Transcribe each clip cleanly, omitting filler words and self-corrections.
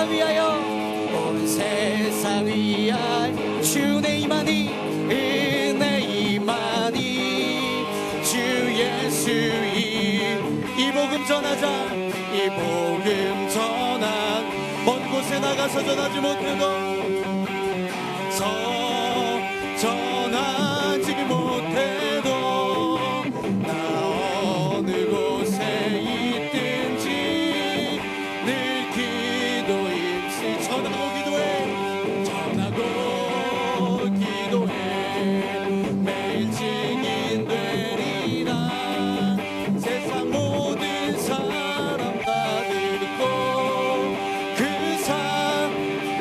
세상 위하여, 온 세상 위하여 주의 임하니, 은혜 임하니, 주 예수 이 복음 전하자. 이 복음 전하, 먼 곳에 나가서 전하지 못해도, 전하지 못해도 나 어느 곳에 있든지 늘 기도 임시 전하고 기도해 매일 증인 되리라. 세상 모든 사람 다 듣고 그 삶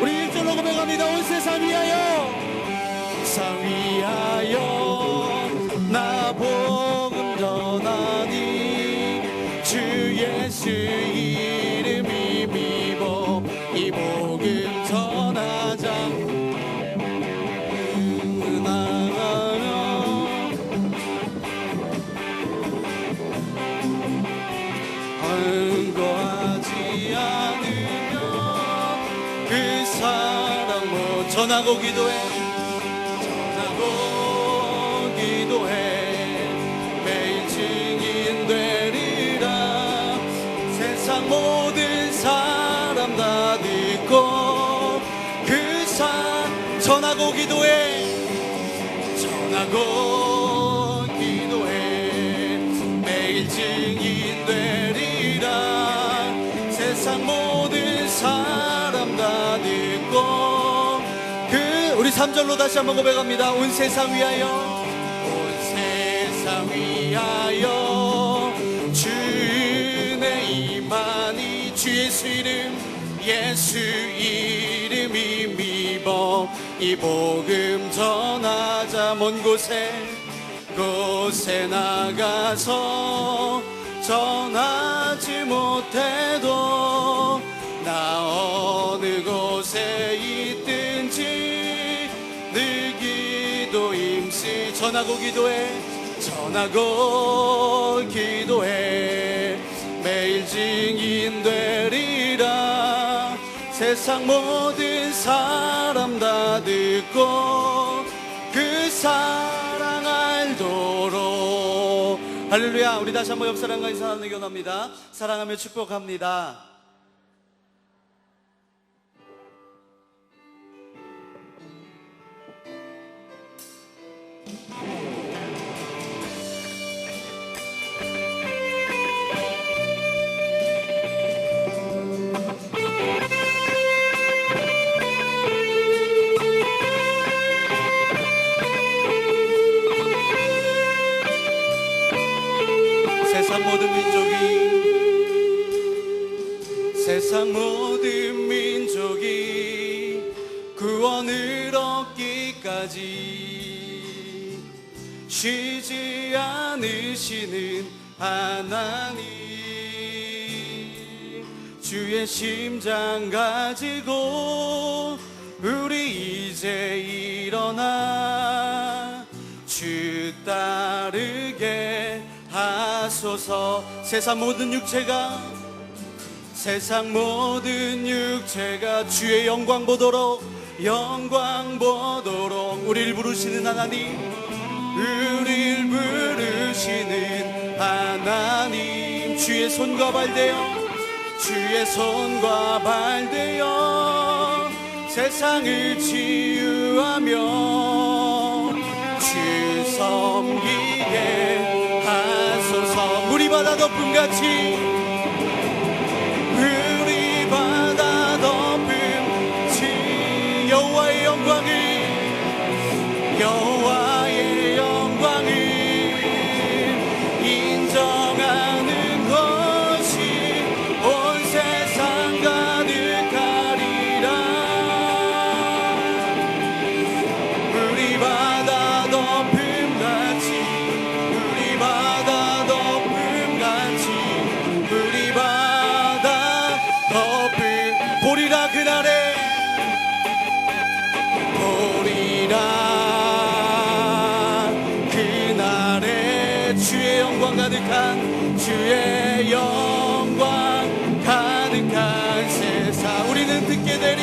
우리 일절로 고백합니다. 온 세상 위하여, 세상 위하여 나 복음 전하니, 주 예수 이름이 미보 이 복음 전하자. 은거하지 않으면 그 사랑 못 전하고 기도해, 매일 증인 되리라. 세상 모든 사람 다 듣고 그 삶 전하고 기도해, 매일 증인 되리라. 세상 모든 사람 다 듣고 우리 3절로 다시 한번 고백합니다. 온 세상 위하여, 온 세상 위하여 주의 임하니, 주 예수 이름이 미보 이 복음 전하자. 먼 곳에 나가서 전하지 못해도 나 어느 곳에 있든지 늘 기도 임시 전하고 기도해 매일 증인 되리라. 세상 모든 사람 다 듣고 그 사랑 알도록. 할렐루야. 우리 다시 한번 옆 사람과 인사하는 의견합니다. 사랑하며 축복합니다. 세상 모든 민족이 구원을 얻기까지 쉬지 않으시는 하나님, 주의 심장 가지고 우리 이제 일어나 주 따르게 하소서. 세상 모든 육체가 주의 영광 보도록 우리를 부르시는 하나님, 주의 손과 발되어 세상을 치유하며 주 섬기게 하소서. 물이 바다 덮음같이 여호와의 영광을 인정하는 것이 온 세상 가득하리라. 물이 바다 덮음같이 보리라. 그날에 주의 영광 가득한 세상. 우리 우리는 듣게 되리.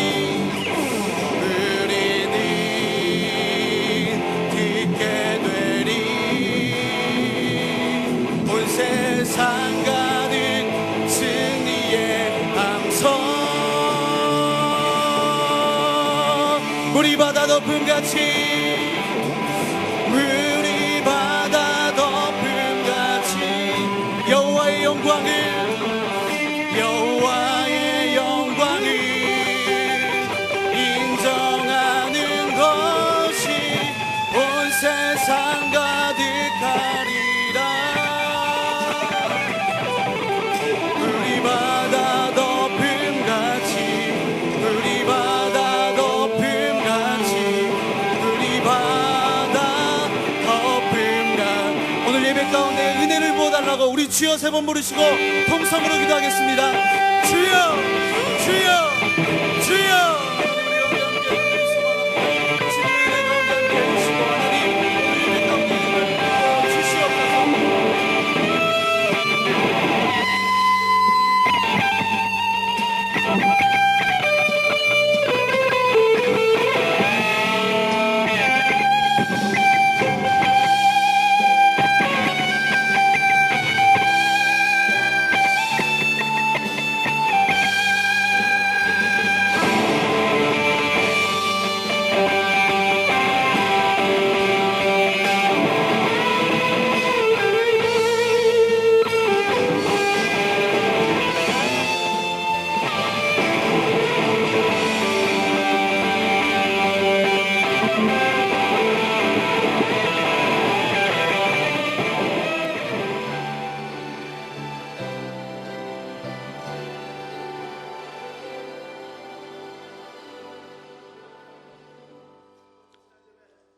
우리는 듣게 되리. 온 세상 가득 승리의 함성. 우리 바다 덮음같이, 우리 바다 덮음같이 여호와의 영광을, 여호와의 영광을 인정하는 것이 온 세상 가득하리라. 우리 바다 덮음같이, 우리 바다 덮음같이, 우리 바다 덮음같이. 오늘 예배 가운데 은혜를 부어달라고 우리 주여 세 번 부르시고 통성으로 기도하겠습니다. 주여, 주여, 주여.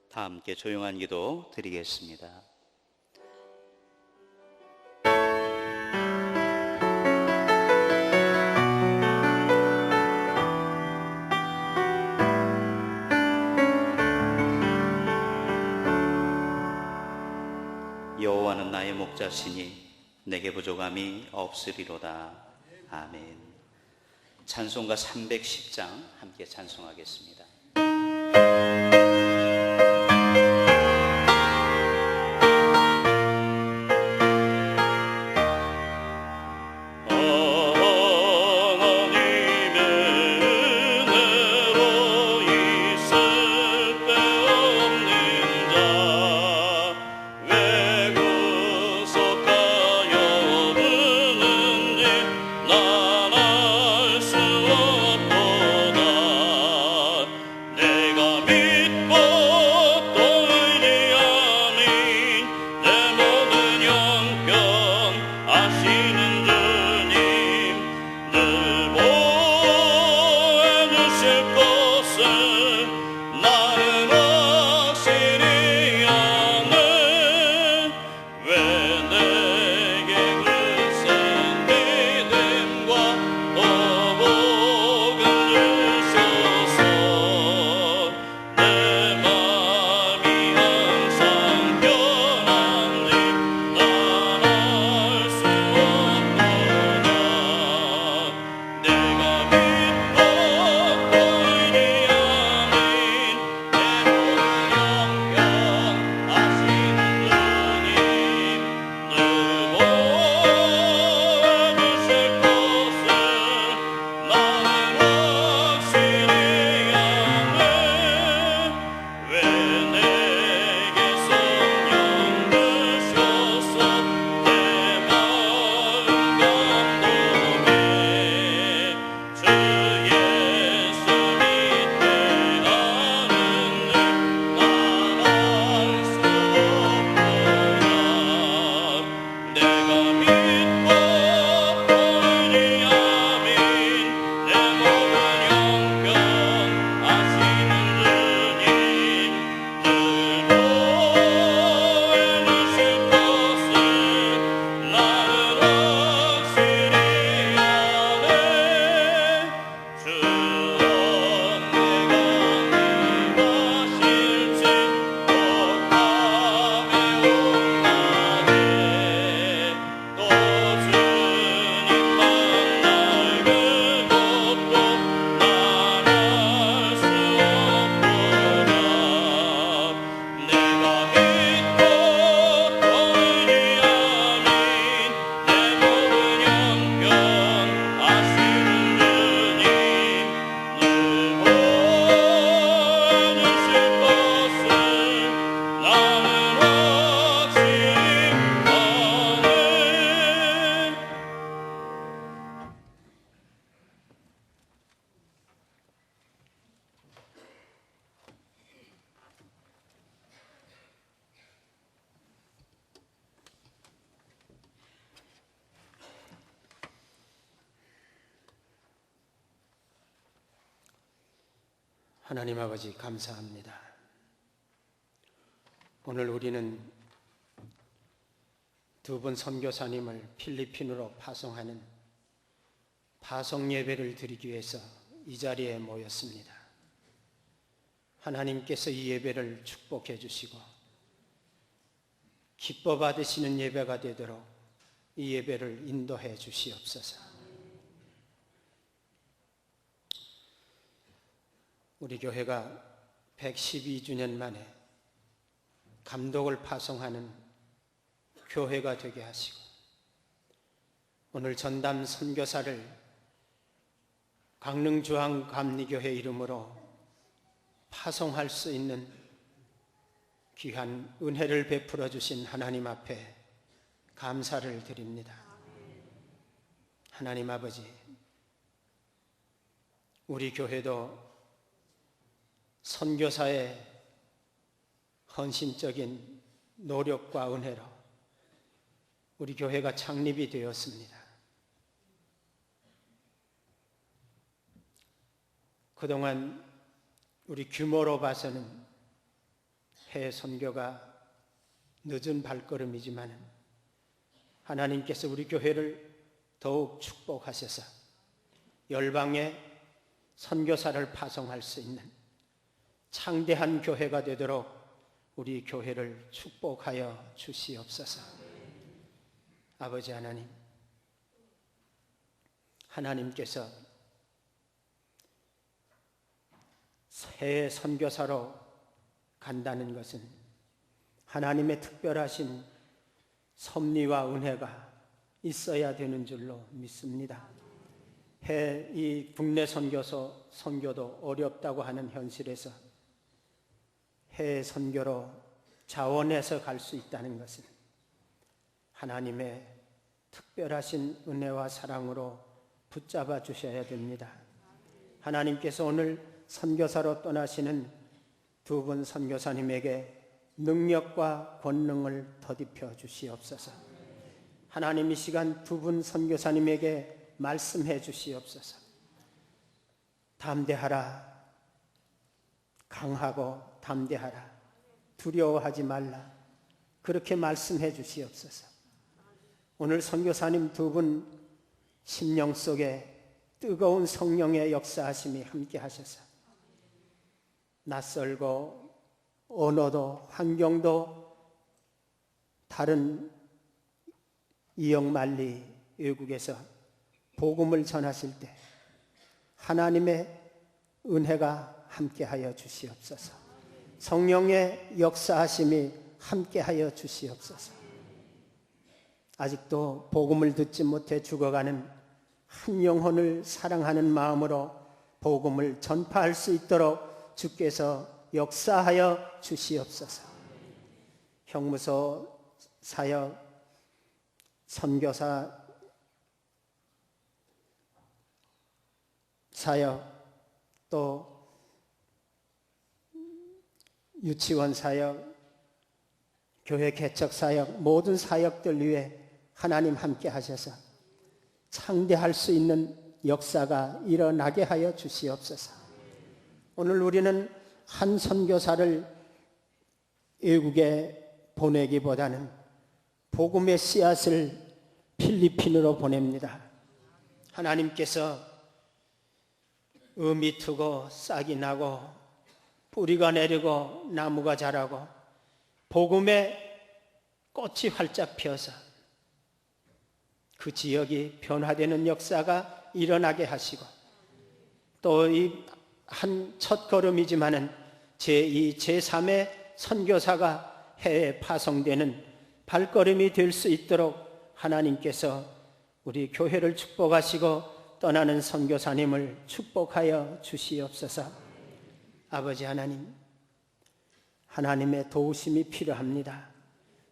다 함께 조용한 기도 드리겠습니다. 여호와는 나의 목자시니 내게 부족함이 없으리로다. 아멘. 찬송가 310장 함께 찬송하겠습니다. 내가 믿 하나님 아버지 감사합니다. 오늘 우리는 두 분 선교사님을 필리핀으로 파송하는 파송 예배를 드리기 위해서 이 자리에 모였습니다. 하나님께서 이 예배를 축복해 주시고 기뻐 받으시는 예배가 되도록 이 예배를 인도해 주시옵소서. 우리 교회가 112주년 만에 감독을 파송하는 교회가 되게 하시고 오늘 전담 선교사를 강릉주항감리교회 이름으로 파송할 수 있는 귀한 은혜를 베풀어 주신 하나님 앞에 감사를 드립니다. 하나님 아버지, 우리 교회도 선교사의 헌신적인 노력과 은혜로 우리 교회가 창립이 되었습니다. 그동안 우리 규모로 봐서는 해외 선교가 늦은 발걸음이지만 하나님께서 우리 교회를 더욱 축복하셔서 열방에 선교사를 파송할 수 있는 창대한 교회가 되도록 우리 교회를 축복하여 주시옵소서. 아버지 하나님, 하나님께서 해외 선교사로 간다는 것은 하나님의 특별하신 섭리와 은혜가 있어야 되는 줄로 믿습니다. 이 국내 선교도 어렵다고 하는 현실에서 해외 선교로 자원해서 갈 수 있다는 것은 하나님의 특별하신 은혜와 사랑으로 붙잡아 주셔야 됩니다. 하나님께서 오늘 선교사로 떠나시는 두 분 선교사님에게 능력과 권능을 더딥혀 주시옵소서. 하나님 이 시간 두 분 선교사님에게 말씀해 주시옵소서. 담대하라, 강하고 담대하라, 두려워하지 말라, 그렇게 말씀해 주시옵소서. 오늘 선교사님 두 분 심령 속에 뜨거운 성령의 역사하심이 함께 하셔서 낯설고 언어도 환경도 다른 이역만리 외국에서 복음을 전하실 때 하나님의 은혜가 함께하여 주시옵소서. 성령의 역사하심이 함께하여 주시옵소서. 아직도 복음을 듣지 못해 죽어가는 한 영혼을 사랑하는 마음으로 복음을 전파할 수 있도록 주께서 역사하여 주시옵소서. 형무소 사역, 선교사 사역, 또 유치원 사역, 교회 개척 사역, 모든 사역들 위해 하나님 함께 하셔서 창대할 수 있는 역사가 일어나게 하여 주시옵소서. 오늘 우리는 한 선교사를 외국에 보내기보다는 복음의 씨앗을 필리핀으로 보냅니다. 하나님께서 음이 트고 싹이 나고 뿌리가 내리고 나무가 자라고 복음의 꽃이 활짝 피어서 그 지역이 변화되는 역사가 일어나게 하시고 또 이 한 첫 걸음이지만은 제2, 제3의 선교사가 해외에 파송되는 발걸음이 될 수 있도록 하나님께서 우리 교회를 축복하시고 떠나는 선교사님을 축복하여 주시옵소서. 아버지 하나님, 하나님의 도우심이 필요합니다.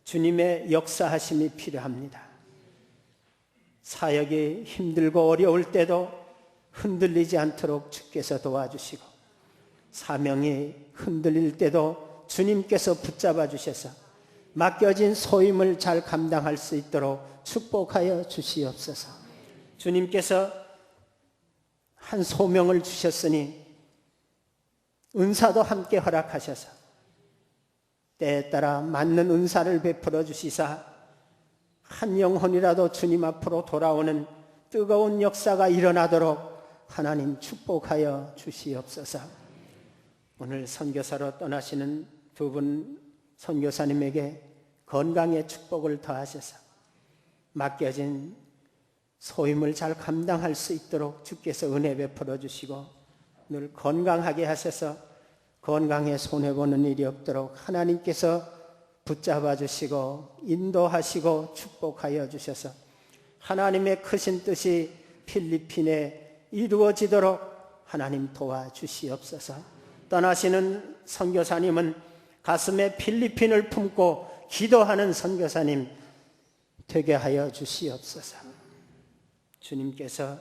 주님의 역사하심이 필요합니다. 사역이 힘들고 어려울 때도 흔들리지 않도록 주께서 도와주시고 사명이 흔들릴 때도 주님께서 붙잡아 주셔서 맡겨진 소임을 잘 감당할 수 있도록 축복하여 주시옵소서. 주님께서 한 소명을 주셨으니 은사도 함께 허락하셔서 때에 따라 맞는 은사를 베풀어 주시사 한 영혼이라도 주님 앞으로 돌아오는 뜨거운 역사가 일어나도록 하나님 축복하여 주시옵소서. 오늘 선교사로 떠나시는 두 분 선교사님에게 건강의 축복을 더하셔서 맡겨진 소임을 잘 감당할 수 있도록 주께서 은혜 베풀어 주시고 늘 건강하게 하셔서 건강에 손해보는 일이 없도록 하나님께서 붙잡아 주시고 인도하시고 축복하여 주셔서 하나님의 크신 뜻이 필리핀에 이루어지도록 하나님 도와주시옵소서. 떠나시는 선교사님은 가슴에 필리핀을 품고 기도하는 선교사님 되게 하여 주시옵소서. 주님께서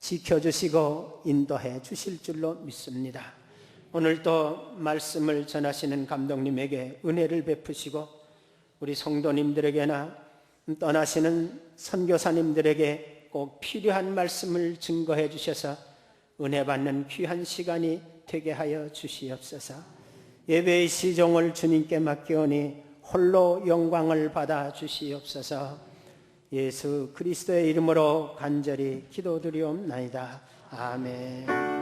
지켜주시고 인도해 주실 줄로 믿습니다. 오늘도 말씀을 전하시는 감독님에게 은혜를 베푸시고 우리 성도님들에게나 떠나시는 선교사님들에게 꼭 필요한 말씀을 증거해 주셔서 은혜 받는 귀한 시간이 되게 하여 주시옵소서. 예배의 시종을 주님께 맡기오니 홀로 영광을 받아 주시옵소서. 예수 그리스도의 이름으로 간절히 기도드리옵나이다. 아멘.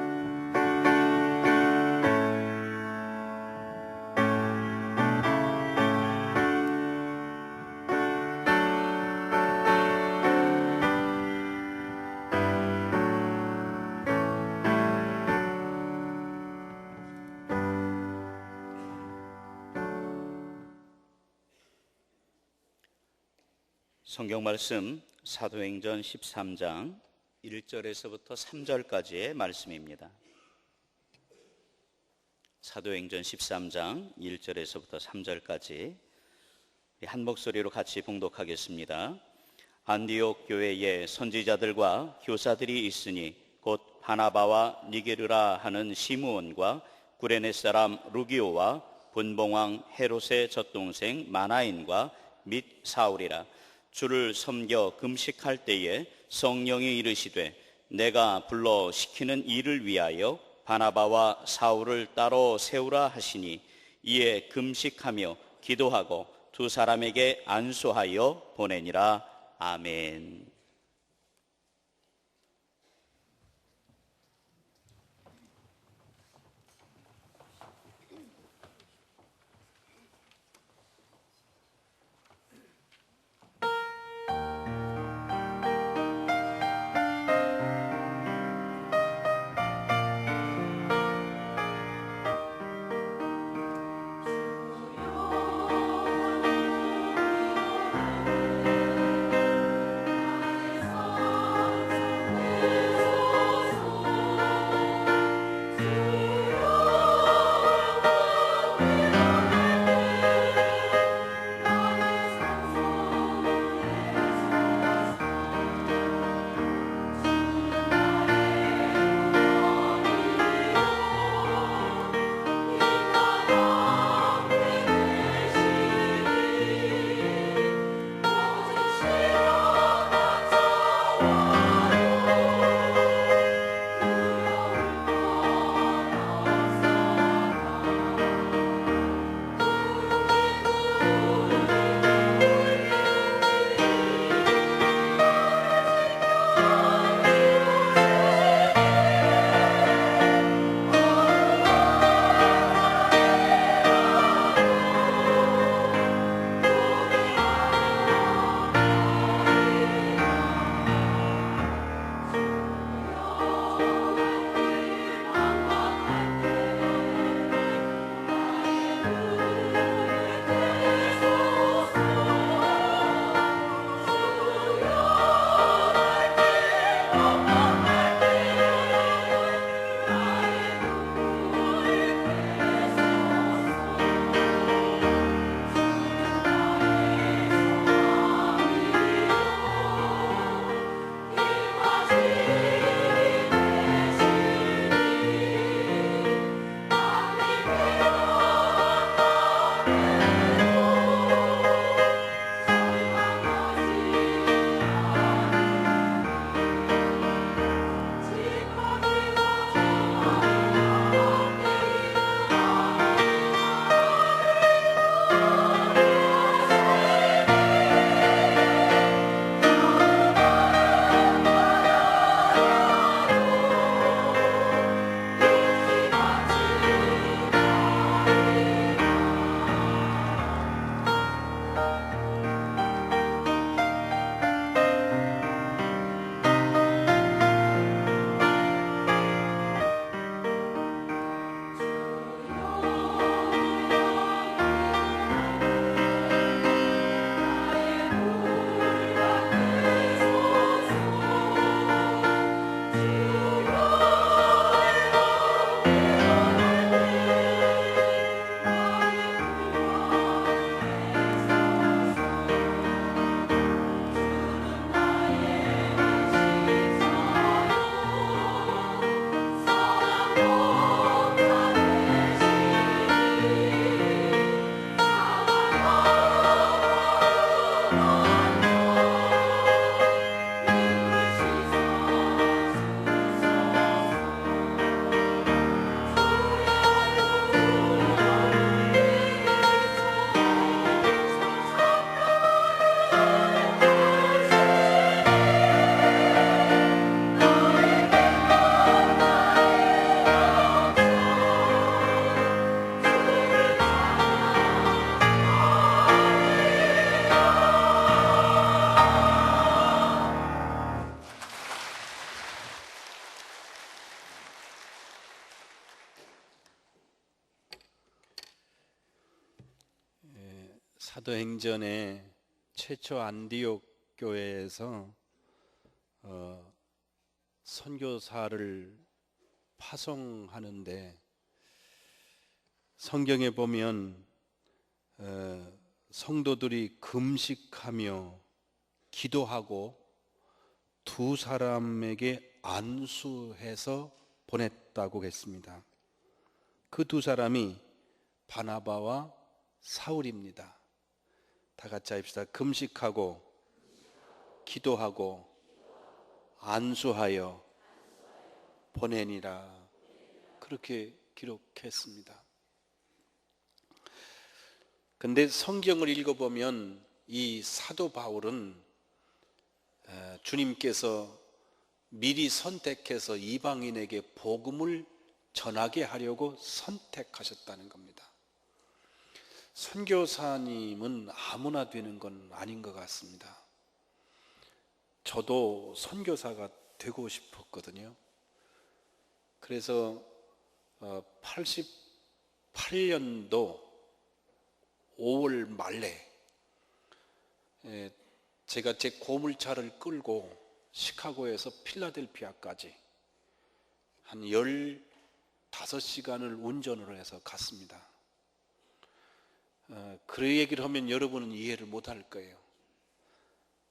성경 말씀 사도행전 13장 1절에서부터 3절까지의 말씀입니다. 사도행전 13장 1절에서부터 3절까지 한 목소리로 같이 봉독하겠습니다. 안디옥 교회에 선지자들과 교사들이 있으니 곧 바나바와 니게르라 하는 시므온과 구레네 사람 루기오와 분봉왕 헤롯의 젖동생 마나인과 및 사울이라. 주를 섬겨 금식할 때에 성령이 이르시되 내가 불러 시키는 일을 위하여 바나바와 사울을 따로 세우라 하시니 이에 금식하며 기도하고 두 사람에게 안수하여 보내니라. 아멘. 사도행전의 최초 안디옥 교회에서 선교사를 파송하는데 성경에 보면 성도들이 금식하며 기도하고 두 사람에게 안수해서 보냈다고 했습니다. 그 두 사람이 바나바와 사울입니다. 다 같이 합시다. 금식하고 기도하고 안수하여 보내니라. 그렇게 기록했습니다. 근데 성경을 읽어보면 이 사도 바울은 주님께서 미리 선택해서 이방인에게 복음을 전하게 하려고 선택하셨다는 겁니다. 선교사님은 아무나 되는 건 아닌 것 같습니다. 저도 선교사가 되고 싶었거든요. 그래서 88년도 5월 말에 제가 제 고물차를 끌고 시카고에서 필라델피아까지 한 15시간을 운전을 해서 갔습니다. 그 얘기를 하면 여러분은 이해를 못할 거예요.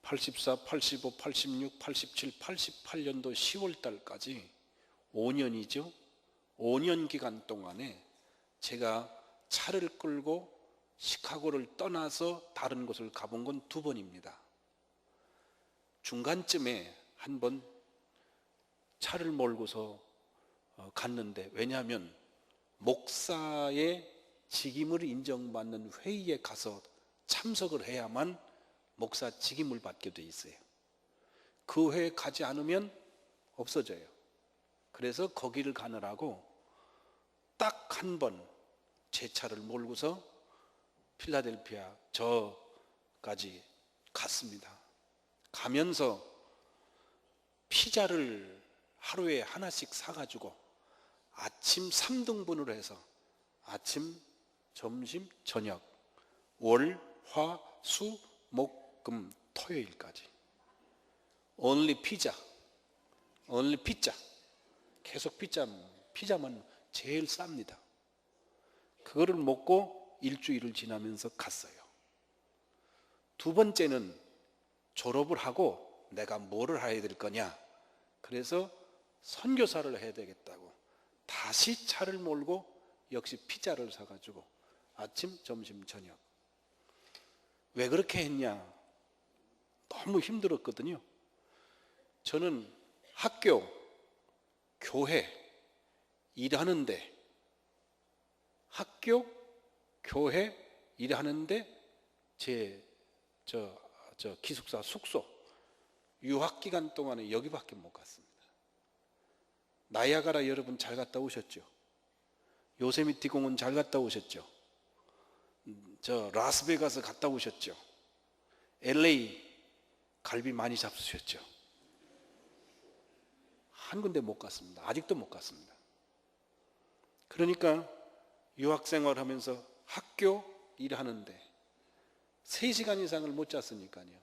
84, 85, 86, 87, 88년도 10월 달까지 5년이죠. 5년 기간 동안에 제가 차를 끌고 시카고를 떠나서 다른 곳을 가본 건 2번입니다. 중간쯤에 한 번 차를 몰고서 갔는데, 왜냐하면 목사의 직임을 인정받는 회의에 가서 참석을 해야만 목사 직임을 받게 돼 있어요. 그 회에 가지 않으면 없어져요. 그래서 거기를 가느라고 딱 한 번 제 차를 몰고서 필라델피아 저까지 갔습니다. 가면서 피자를 하루에 하나씩 사가지고 아침 3등분을 해서 아침, 점심, 저녁, 월, 화, 수, 목, 금, 토요일까지 only 피자, only 피자, 계속 피자만 제일 쌉니다. 그거를 먹고 일주일을 지나면서 갔어요. 2번째는 졸업을 하고 내가 뭐를 해야 될 거냐, 그래서 선교사를 해야 되겠다고 다시 차를 몰고 역시 피자를 사가지고 아침, 점심, 저녁. 왜 그렇게 했냐? 너무 힘들었거든요. 저는 학교, 교회 일하는데 제 기숙사 숙소 유학 기간 동안에 여기밖에 못 갔습니다. 나이아가라 여러분 잘 갔다 오셨죠? 요세미티 공원 잘 갔다 오셨죠? 라스베가스 갔다 오셨죠? LA 갈비 많이 잡수셨죠? 한 군데 못 갔습니다. 아직도 못 갔습니다. 그러니까 유학생활 하면서 학교 일하는데 3시간 이상을 못 잤으니까요.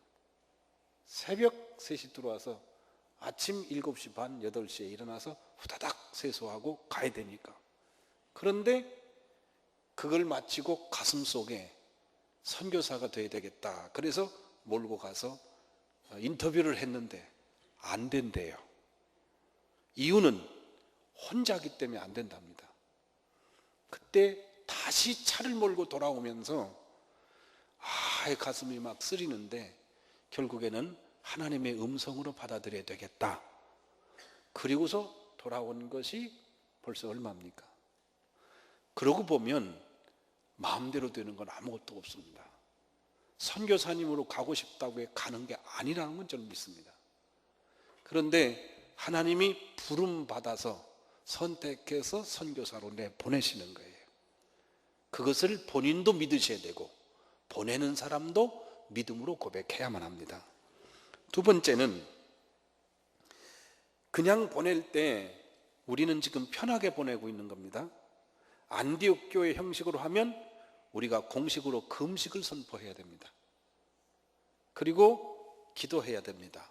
새벽 3시 들어와서 아침 7시 반, 8시에 일어나서 후다닥 세수하고 가야 되니까. 그런데 그걸 마치고 가슴속에 선교사가 돼야 되겠다. 그래서 몰고 가서 인터뷰를 했는데 안 된대요. 이유는 혼자기 때문에 안 된답니다. 그때 다시 차를 몰고 돌아오면서 가슴이 막 쓰리는데 결국에는 하나님의 음성으로 받아들여야 되겠다. 그리고서 돌아온 것이 벌써 얼마입니까? 그러고 보면 마음대로 되는 건 아무것도 없습니다. 선교사님으로 가고 싶다고 해 가는 게 아니라는 건 저는 믿습니다. 그런데 하나님이 부름 받아서 선택해서 선교사로 보내시는 거예요. 그것을 본인도 믿으셔야 되고 보내는 사람도 믿음으로 고백해야만 합니다. 2번째는 그냥 보낼 때 우리는 지금 편하게 보내고 있는 겁니다. 안디옥 교회 형식으로 하면 우리가 공식으로 금식을 선포해야 됩니다. 그리고 기도해야 됩니다.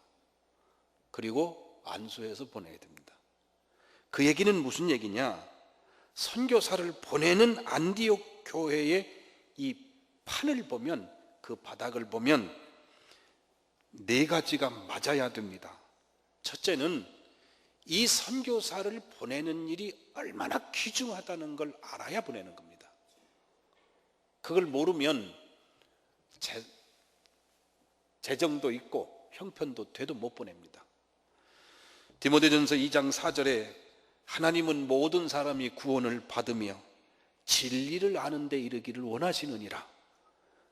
그리고 안수해서 보내야 됩니다. 그 얘기는 무슨 얘기냐? 선교사를 보내는 안디옥 교회의 이 판을 보면, 그 바닥을 보면 네 가지가 맞아야 됩니다. 첫째는 이 선교사를 보내는 일이 얼마나 귀중하다는 걸 알아야 보내는 겁니다. 그걸 모르면 재정도 있고 형편도 돼도 못 보냅니다. 디모데전서 2장 4절에 하나님은 모든 사람이 구원을 받으며 진리를 아는 데 이르기를 원하시느니라.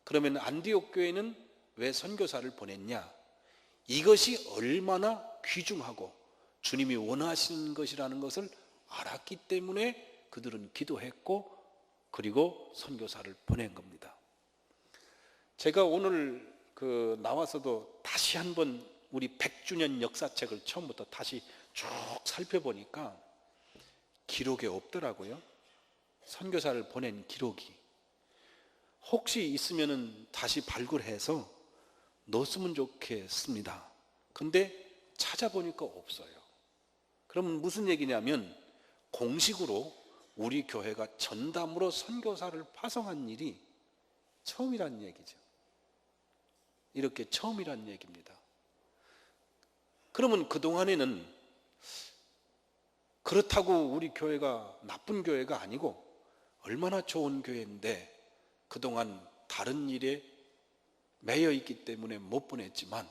그러면 안디옥 교회는 왜 선교사를 보냈냐? 이것이 얼마나 귀중하고 주님이 원하시는 것이라는 것을 알았기 때문에 그들은 기도했고 그리고 선교사를 보낸 겁니다. 제가 오늘 나와서도 다시 한번 우리 100주년 역사책을 처음부터 다시 쭉 살펴보니까 기록에 없더라고요. 선교사를 보낸 기록이. 혹시 있으면은 다시 발굴해서 넣었으면 좋겠습니다. 근데 찾아보니까 없어요. 그러면 무슨 얘기냐면 공식으로 우리 교회가 전담으로 선교사를 파송한 일이 처음이란 얘기죠. 이렇게 처음이란 얘기입니다. 그러면 그동안에는 그렇다고 우리 교회가 나쁜 교회가 아니고 얼마나 좋은 교회인데 그동안 다른 일에 매여 있기 때문에 못 보냈지만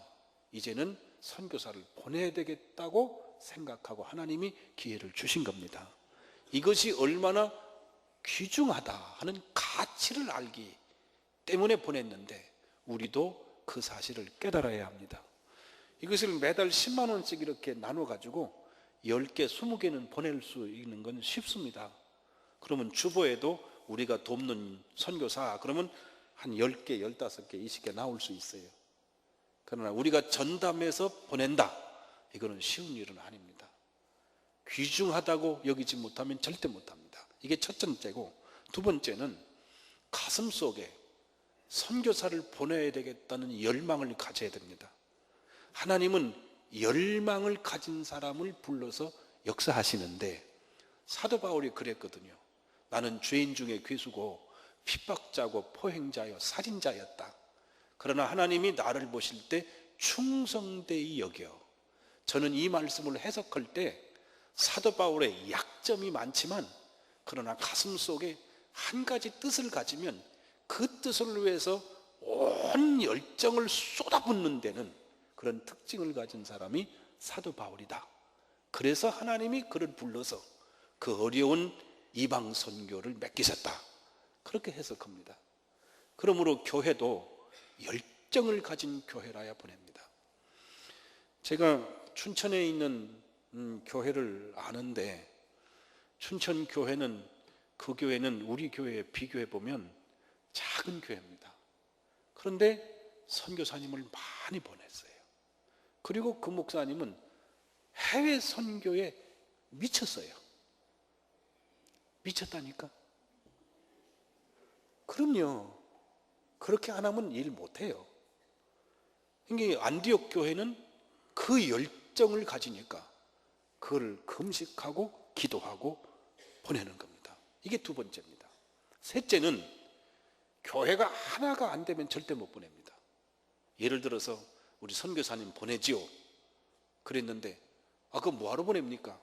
이제는 선교사를 보내야 되겠다고 생각하고 하나님이 기회를 주신 겁니다. 이것이 얼마나 귀중하다 하는 가치를 알기 때문에 보냈는데 우리도 그 사실을 깨달아야 합니다. 이것을 매달 10만 원씩 이렇게 나눠 가지고 10개, 20개는 보낼 수 있는 건 쉽습니다. 그러면 주보에도 우리가 돕는 선교사 그러면 한 10개, 15개, 20개 나올 수 있어요. 그러나 우리가 전담해서 보낸다, 이거는 쉬운 일은 아닙니다. 귀중하다고 여기지 못하면 절대 못합니다. 이게 첫 번째고, 두 번째는 가슴 속에 선교사를 보내야 되겠다는 열망을 가져야 됩니다. 하나님은 열망을 가진 사람을 불러서 역사하시는데 사도 바울이 그랬거든요. 나는 죄인 중에 괴수고 핍박자고 포행자여 살인자였다. 그러나 하나님이 나를 보실 때 충성되이 여겨. 저는 이 말씀을 해석할 때 사도 바울의 약점이 많지만 그러나 가슴 속에 한 가지 뜻을 가지면 그 뜻을 위해서 온 열정을 쏟아붓는 데는 그런 특징을 가진 사람이 사도 바울이다. 그래서 하나님이 그를 불러서 그 어려운 이방 선교를 맡기셨다. 그렇게 해석합니다. 그러므로 교회도 열정을 가진 교회라야 보냅니다. 제가 춘천에 있는 교회를 아는데 춘천 교회는 그 교회는 우리 교회에 비교해 보면 작은 교회입니다. 그런데 선교사님을 많이 보냈어요. 그리고 그 목사님은 해외 선교에 미쳤어요. 미쳤다니까? 그럼요. 그렇게 안 하면 일 못해요. 이게 안디옥 교회는 그 열정을 가지니까 그걸 금식하고 기도하고 보내는 겁니다. 이게 두 번째입니다. 셋째는 교회가 하나가 안 되면 절대 못 보냅니다. 예를 들어서 우리 선교사님 보내지요. 그랬는데 그거 뭐하러 보냅니까?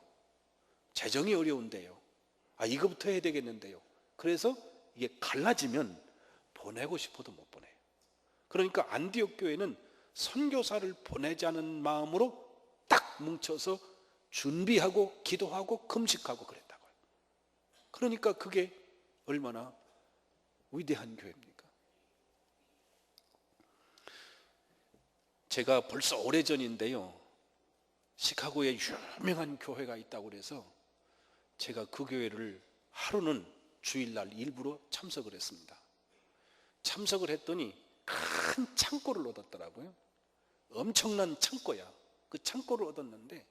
재정이 어려운데요. 이거부터 해야 되겠는데요. 그래서 이게 갈라지면 보내고 싶어도 못 보내요. 그러니까 안디옥 교회는 선교사를 보내자는 마음으로 딱 뭉쳐서 준비하고 기도하고 금식하고 그랬다고요. 그러니까 그게 얼마나 위대한 교회입니까? 제가 벌써 오래전인데요, 시카고에 유명한 교회가 있다고 그래서 제가 그 교회를 하루는 주일날 일부러 참석을 했습니다. 참석을 했더니 큰 창고를 얻었더라고요. 엄청난 창고야. 그 창고를 얻었는데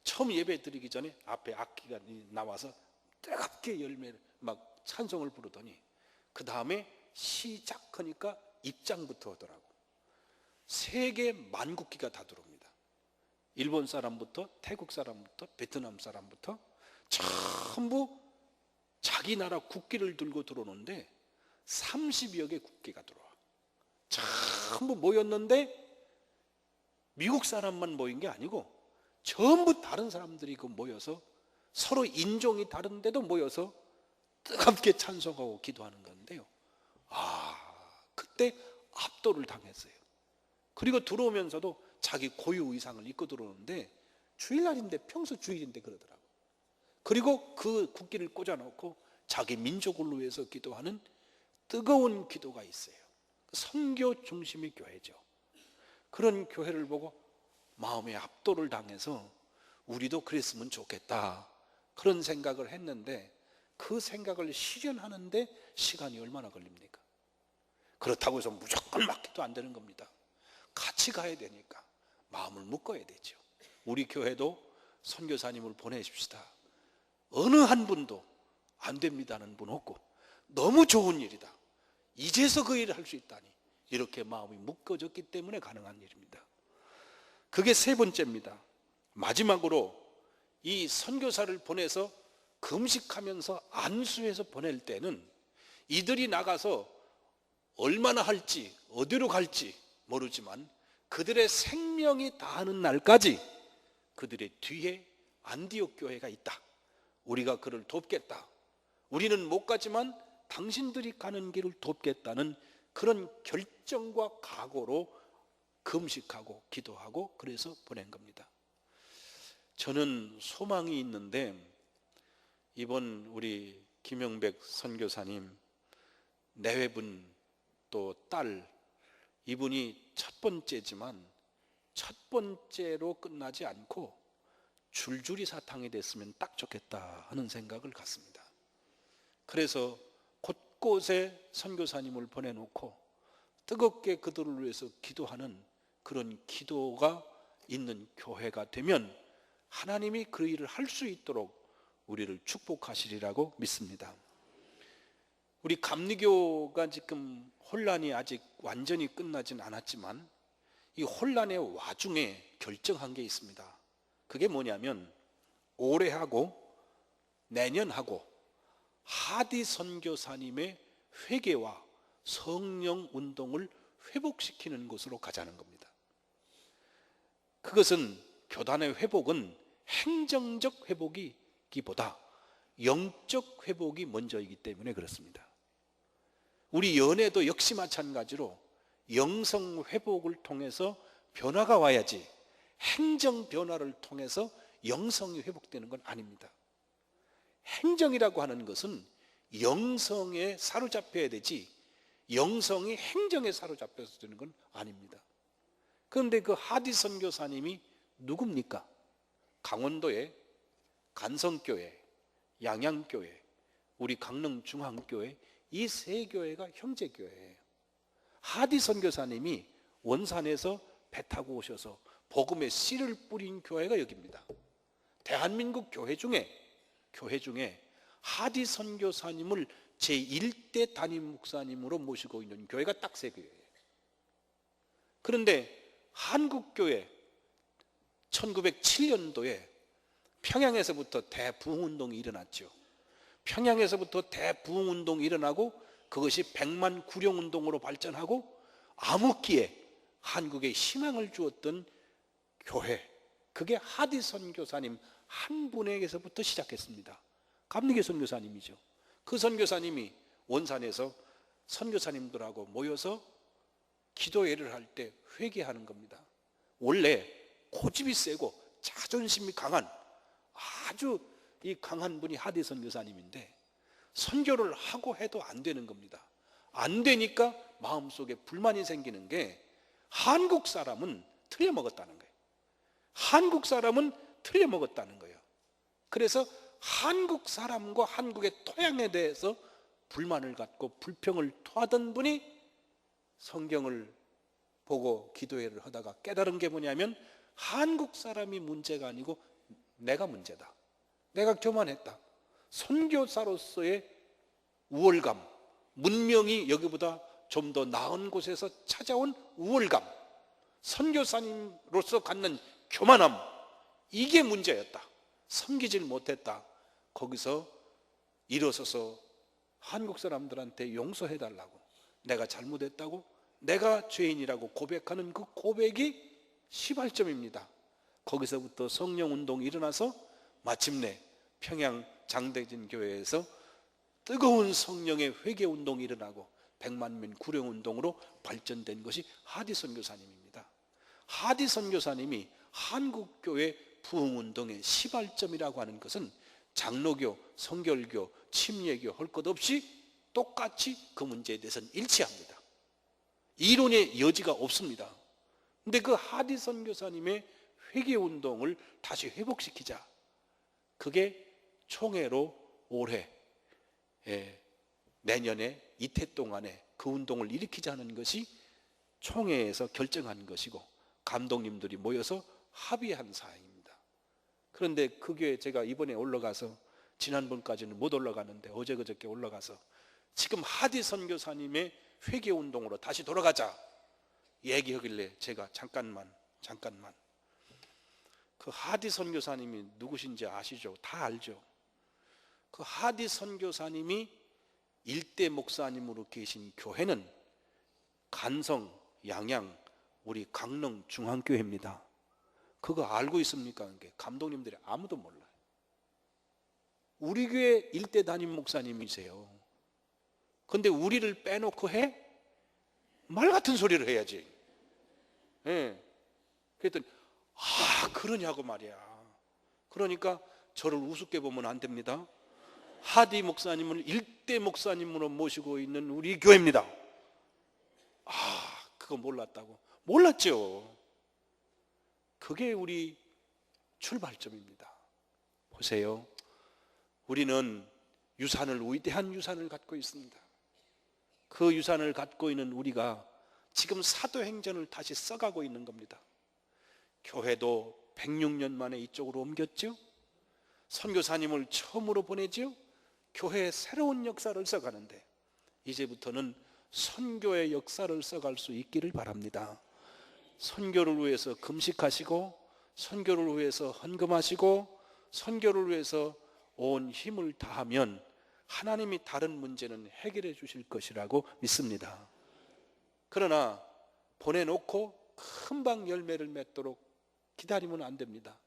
처음 예배 드리기 전에 앞에 악기가 나와서 뜨겁게 열매를 막 찬송을 부르더니 그 다음에 시작하니까 입장부터 하더라고. 세계 만국기가 다 들어옵니다. 일본 사람부터 태국 사람부터 베트남 사람부터 전부 자기 나라 국기를 들고 들어오는데 30여 개 국기가 들어와. 전부 모였는데 미국 사람만 모인 게 아니고 전부 다른 사람들이 그 모여서 서로 인종이 다른데도 모여서 뜨겁게 찬송하고 기도하는 건데요. 그때 압도를 당했어요. 그리고 들어오면서도 자기 고유 의상을 입고 들어오는데 주일날인데 평소 주일인데 그러더라고. 그리고 그 국기를 꽂아놓고 자기 민족을 위해서 기도하는 뜨거운 기도가 있어요. 선교 중심의 교회죠. 그런 교회를 보고 마음의 압도를 당해서 우리도 그랬으면 좋겠다 그런 생각을 했는데 그 생각을 실현하는데 시간이 얼마나 걸립니까? 그렇다고 해서 무조건 맡기도 안 되는 겁니다. 같이 가야 되니까 마음을 묶어야 되죠. 우리 교회도 선교사님을 보내십시다. 어느 한 분도 안 됩니다는 분 없고 너무 좋은 일이다. 이제서 그 일을 할 수 있다니 이렇게 마음이 묶어졌기 때문에 가능한 일입니다. 그게 세 번째입니다. 마지막으로 이 선교사를 보내서 금식하면서 안수해서 보낼 때는 이들이 나가서 얼마나 할지 어디로 갈지 모르지만 그들의 생명이 다하는 날까지 그들의 뒤에 안디옥 교회가 있다. 우리가 그를 돕겠다. 우리는 못 가지만 당신들이 가는 길을 돕겠다는 그런 결정과 각오로 금식하고 기도하고 그래서 보낸 겁니다. 저는 소망이 있는데 이번 우리 김영백 선교사님 내외분 또 딸 이분이 첫 번째지만 첫 번째로 끝나지 않고 줄줄이 사탕이 됐으면 딱 좋겠다 하는 생각을 갖습니다. 그래서 곳곳에 선교사님을 보내놓고 뜨겁게 그들을 위해서 기도하는 그런 기도가 있는 교회가 되면 하나님이 그 일을 할 수 있도록 우리를 축복하시리라고 믿습니다. 우리 감리교가 지금 혼란이 아직 완전히 끝나진 않았지만 이 혼란의 와중에 결정한 게 있습니다. 그게 뭐냐면 올해하고 내년하고 하디 선교사님의 회개와 성령 운동을 회복시키는 곳으로 가자는 겁니다. 그것은 교단의 회복은 행정적 회복이기보다 영적 회복이 먼저이기 때문에 그렇습니다. 우리 연애도 역시 마찬가지로 영성 회복을 통해서 변화가 와야지 행정 변화를 통해서 영성이 회복되는 건 아닙니다. 행정이라고 하는 것은 영성에 사로잡혀야 되지 영성이 행정에 사로잡혀서 되는 건 아닙니다. 그런데 그 하디 선교사님이 누굽니까? 강원도에 간성교회, 양양교회, 우리 강릉중앙교회 이 세 교회가 형제교회예요. 하디 선교사님이 원산에서 배 타고 오셔서 복음의 씨를 뿌린 교회가 여기입니다. 대한민국 교회 중에 하디 선교사님을 제1대 담임 목사님으로 모시고 있는 교회가 딱 세 교회예요. 그런데 한국교회 1907년도에 평양에서부터 대부흥운동이 일어났죠. 평양에서부터 대부흥운동이 일어나고 그것이 백만 구령운동으로 발전하고 암흑기에 한국에 희망을 주었던 교회, 그게 하디 선교사님 한 분에게서부터 시작했습니다. 감리교 선교사님이죠. 그 선교사님이 원산에서 선교사님들하고 모여서 기도회를 할 때 회개하는 겁니다. 원래 고집이 세고 자존심이 강한 아주 이 강한 분이 하디 선교사님인데 선교를 하고 해도 안 되는 겁니다. 안 되니까 마음속에 불만이 생기는 게 한국 사람은 틀려먹었다는 거예요. 한국 사람은 틀려먹었다는 거예요. 그래서 한국 사람과 한국의 토양에 대해서 불만을 갖고 불평을 토하던 분이 성경을 보고 기도회를 하다가 깨달은 게 뭐냐면 한국 사람이 문제가 아니고 내가 문제다. 내가 교만했다. 선교사로서의 우월감, 문명이 여기보다 좀 더 나은 곳에서 찾아온 우월감, 선교사님으로서 갖는 교만함, 이게 문제였다. 섬기질 못했다. 거기서 일어서서 한국 사람들한테 용서해달라고, 내가 잘못했다고, 내가 죄인이라고 고백하는 그 고백이 시발점입니다. 거기서부터 성령운동이 일어나서 마침내 평양 장대진 교회에서 뜨거운 성령의 회개운동이 일어나고 100만민 구령운동으로 발전된 것이 하디 선교사님입니다. 하디 선교사님이 한국교회 부흥운동의 시발점이라고 하는 것은 장로교, 성결교, 침례교 할 것 없이 똑같이 그 문제에 대해서는 일치합니다. 이론의 여지가 없습니다. 근데 그 하디 선교사님의 회개운동을 다시 회복시키자. 그게 총회로 올해 내년에 이태 동안에 그 운동을 일으키자는 것이 총회에서 결정한 것이고 감독님들이 모여서 합의한 사항입니다. 그런데 그 교회 제가 이번에 올라가서, 지난번까지는 못 올라가는데 어제 그저께 올라가서 지금 하디 선교사님의 회개운동으로 다시 돌아가자 얘기하길래 제가 잠깐만 그 하디 선교사님이 누구신지 아시죠? 다 알죠? 그 하디 선교사님이 일대 목사님으로 계신 교회는 간성, 양양, 우리 강릉 중앙교회입니다. 그거 알고 있습니까? 감독님들이 아무도 몰라요. 우리 교회 일대 담임 목사님이세요. 근데 우리를 빼놓고 해? 말 같은 소리를 해야지. 그랬더니 그러냐고 말이야. 그러니까 저를 우습게 보면 안 됩니다. 하디 목사님을 일대 목사님으로 모시고 있는 우리 교회입니다. 그거 몰랐다고? 몰랐죠. 그게 우리 출발점입니다. 보세요. 우리는 유산을, 위대한 유산을 갖고 있습니다. 그 유산을 갖고 있는 우리가 지금 사도행전을 다시 써가고 있는 겁니다. 교회도 106년 만에 이쪽으로 옮겼죠. 선교사님을 처음으로 보내죠. 교회의 새로운 역사를 써가는데 이제부터는 선교의 역사를 써갈 수 있기를 바랍니다. 선교를 위해서 금식하시고, 선교를 위해서 헌금하시고, 선교를 위해서 온 힘을 다하면 하나님이 다른 문제는 해결해 주실 것이라고 믿습니다. 그러나 보내놓고 금방 열매를 맺도록 기다리면 안 됩니다.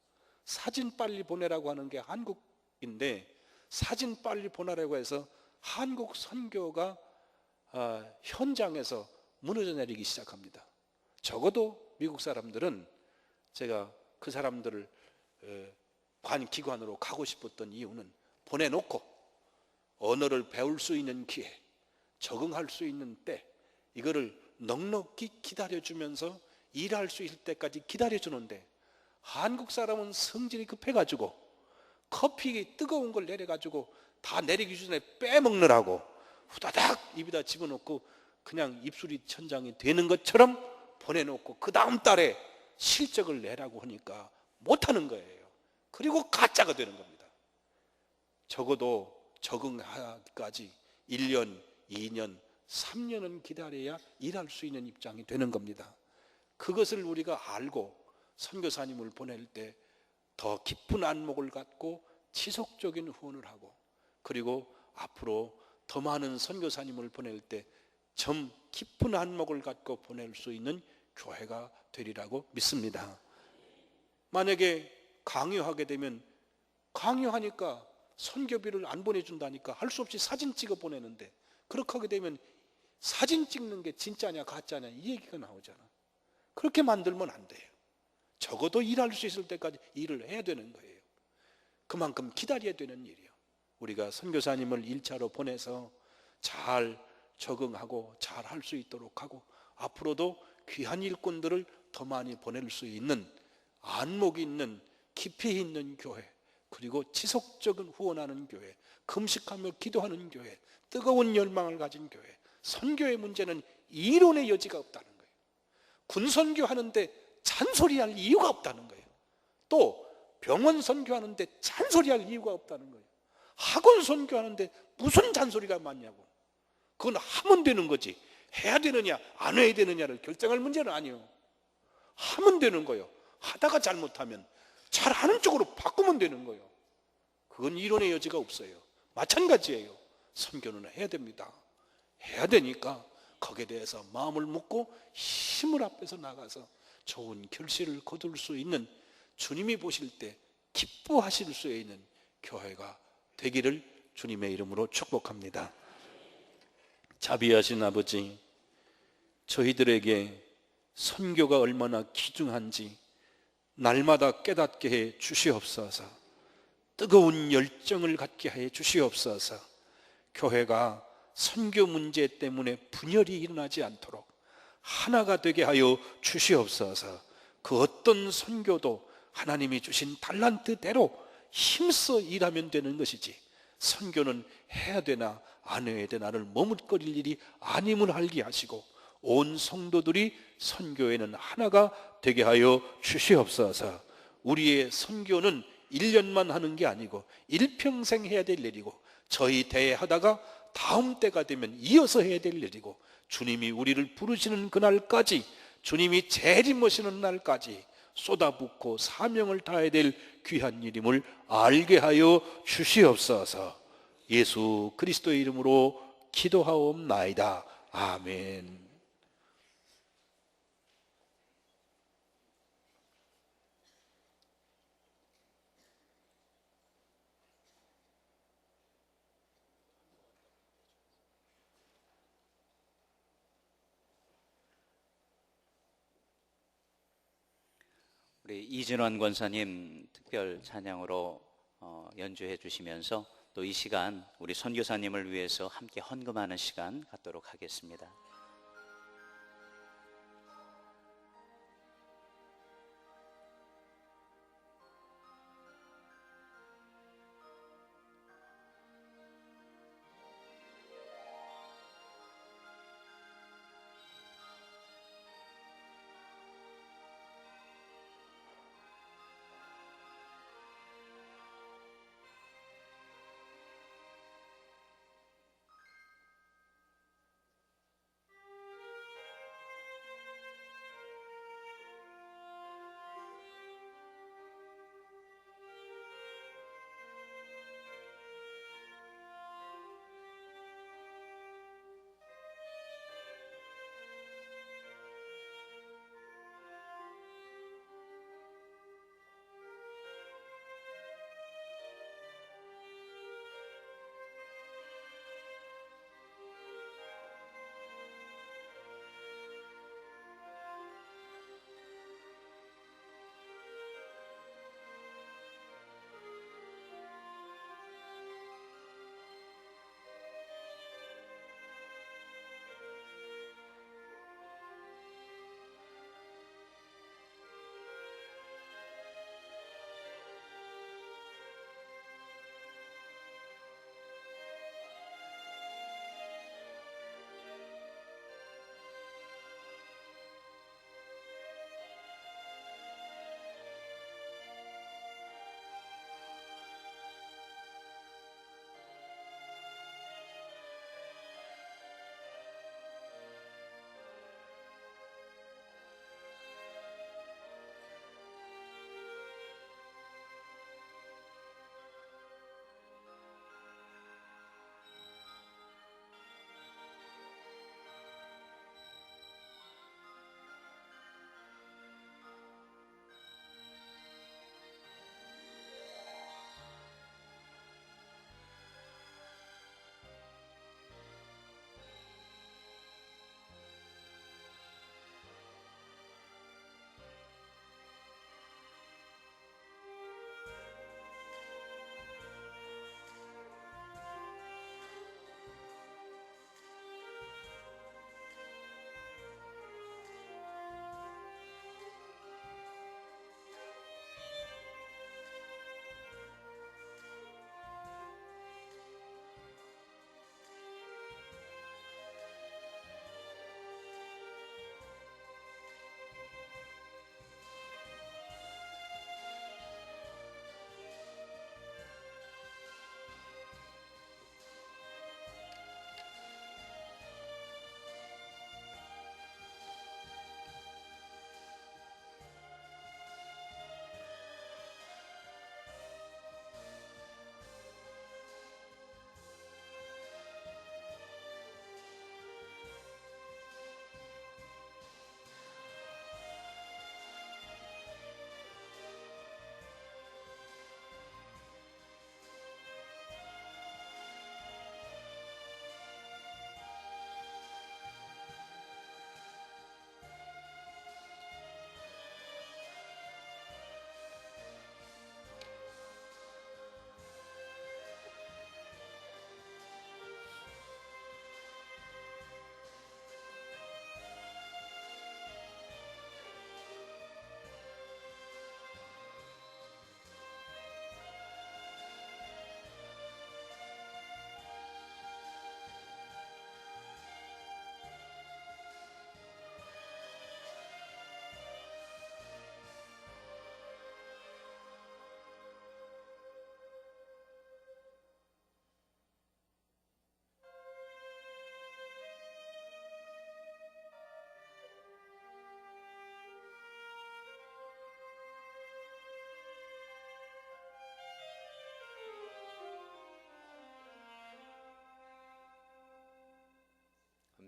사진 빨리 보내라고 하는 게 한국인데, 사진 빨리 보내라고 해서 한국 선교가 현장에서 무너져 내리기 시작합니다. 적어도 미국 사람들은, 제가 그 사람들을 관기관으로 가고 싶었던 이유는 보내놓고 언어를 배울 수 있는 기회, 적응할 수 있는 때, 이거를 넉넉히 기다려주면서 일할 수 있을 때까지 기다려주는데, 한국 사람은 성질이 급해가지고 커피 뜨거운 걸 내려가지고 다 내리기 전에 빼먹느라고 후다닥 입에다 집어넣고 그냥 입술이 천장이 되는 것처럼 보내놓고 그 다음 달에 실적을 내라고 하니까 못하는 거예요. 그리고 가짜가 되는 겁니다. 적어도 적응하기까지 1년, 2년, 3년은 기다려야 일할 수 있는 입장이 되는 겁니다. 그것을 우리가 알고 선교사님을 보낼 때 더 깊은 안목을 갖고 지속적인 후원을 하고, 그리고 앞으로 더 많은 선교사님을 보낼 때 좀 깊은 안목을 갖고 보낼 수 있는 교회가 되리라고 믿습니다. 만약에 강요하게 되면, 강요하니까 선교비를 안 보내준다니까 할 수 없이 사진 찍어 보내는데, 그렇게 하게 되면 사진 찍는 게 진짜냐 가짜냐 이 얘기가 나오잖아. 그렇게 만들면 안 돼요. 적어도 일할 수 있을 때까지 일을 해야 되는 거예요. 그만큼 기다려야 되는 일이에요. 우리가 선교사님을 1차로 보내서 잘 적응하고 잘 할 수 있도록 하고, 앞으로도 귀한 일꾼들을 더 많이 보낼 수 있는 안목이 있는, 깊이 있는 교회, 그리고 지속적인 후원하는 교회, 금식하며 기도하는 교회, 뜨거운 열망을 가진 교회. 선교의 문제는 이론의 여지가 없다는 거예요. 군선교 하는데 잔소리할 이유가 없다는 거예요. 또 병원 선교하는데 잔소리할 이유가 없다는 거예요. 학원 선교하는데 무슨 잔소리가 많냐고. 그건 하면 되는 거지. 해야 되느냐 안 해야 되느냐를 결정할 문제는 아니에요. 하면 되는 거예요. 하다가 잘못하면 잘하는 쪽으로 바꾸면 되는 거예요. 그건 이론의 여지가 없어요. 마찬가지예요. 선교는 해야 됩니다. 해야 되니까 거기에 대해서 마음을 먹고 힘을 앞에서 나가서 좋은 결실을 거둘 수 있는, 주님이 보실 때 기뻐하실 수 있는 교회가 되기를 주님의 이름으로 축복합니다. 자비하신 아버지, 저희들에게 선교가 얼마나 귀중한지 날마다 깨닫게 해 주시옵소서. 뜨거운 열정을 갖게 해 주시옵소서. 교회가 선교 문제 때문에 분열이 일어나지 않도록 하나가 되게 하여 주시옵소서. 그 어떤 선교도 하나님이 주신 달란트대로 힘써 일하면 되는 것이지, 선교는 해야 되나 안 해야 되나를 머뭇거릴 일이 아님을 알게 하시고 온 성도들이 선교에는 하나가 되게 하여 주시옵소서. 우리의 선교는 1년만 하는 게 아니고 일평생 해야 될 일이고, 저희 대하다가 다음 때가 되면 이어서 해야 될 일이고, 주님이 우리를 부르시는 그날까지, 주님이 재림하시는 날까지 쏟아붓고 사명을 다해야 될 귀한 일임을 알게 하여 주시옵소서. 예수 그리스도의 이름으로 기도하옵나이다. 아멘. 우리 이진원 권사님 특별 찬양으로 연주해 주시면서 또 이 시간 우리 선교사님을 위해서 함께 헌금하는 시간 갖도록 하겠습니다.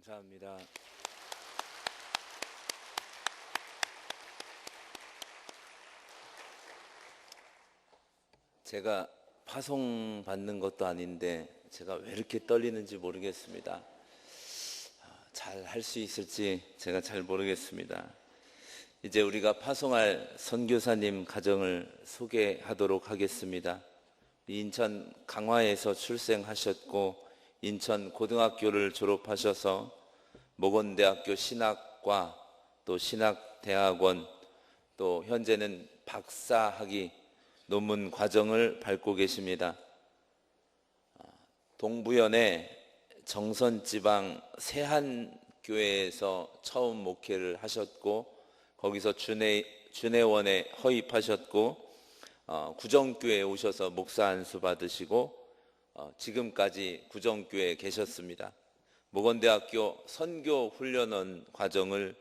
감사합니다. 제가 파송 받는 것도 아닌데 제가 왜 이렇게 떨리는지 모르겠습니다. 잘 할 수 있을지 제가 잘 모르겠습니다. 이제 우리가 파송할 선교사님 가정을 소개하도록 하겠습니다. 인천 강화에서 출생하셨고 인천 고등학교를 졸업하셔서 모건대학교 신학과 또 신학대학원 또 현재는 박사학위 논문 과정을 밟고 계십니다. 동부연의 정선지방 세한교회에서 처음 목회를 하셨고 거기서 준회원에 허입하셨고 구정교회에 오셔서 목사 안수 받으시고 지금까지 구정교회에 계셨습니다. 모건대학교 선교훈련원 과정을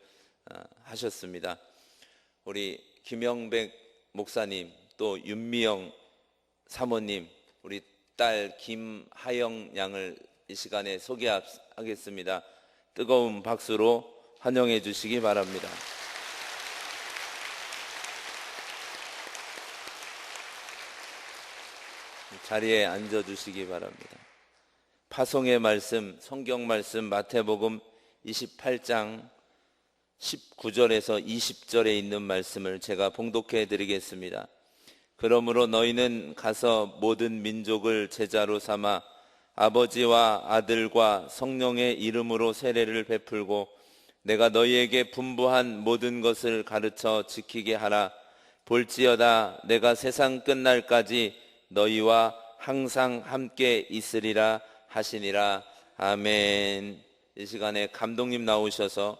하셨습니다. 우리 김영백 목사님 또 윤미영 사모님 우리 딸 김하영 양을 이 시간에 소개하겠습니다. 뜨거운 박수로 환영해 주시기 바랍니다. 자리에 앉아 주시기 바랍니다. 파송의 말씀, 성경 말씀 마태복음 28장 19절에서 20절에 있는 말씀을 제가 봉독해 드리겠습니다. 그러므로 너희는 가서 모든 민족을 제자로 삼아 아버지와 아들과 성령의 이름으로 세례를 베풀고 내가 너희에게 분부한 모든 것을 가르쳐 지키게 하라. 볼지어다 내가 세상 끝날까지 너희와 항상 함께 있으리라 하시니라. 아멘. 이 시간에 감독님 나오셔서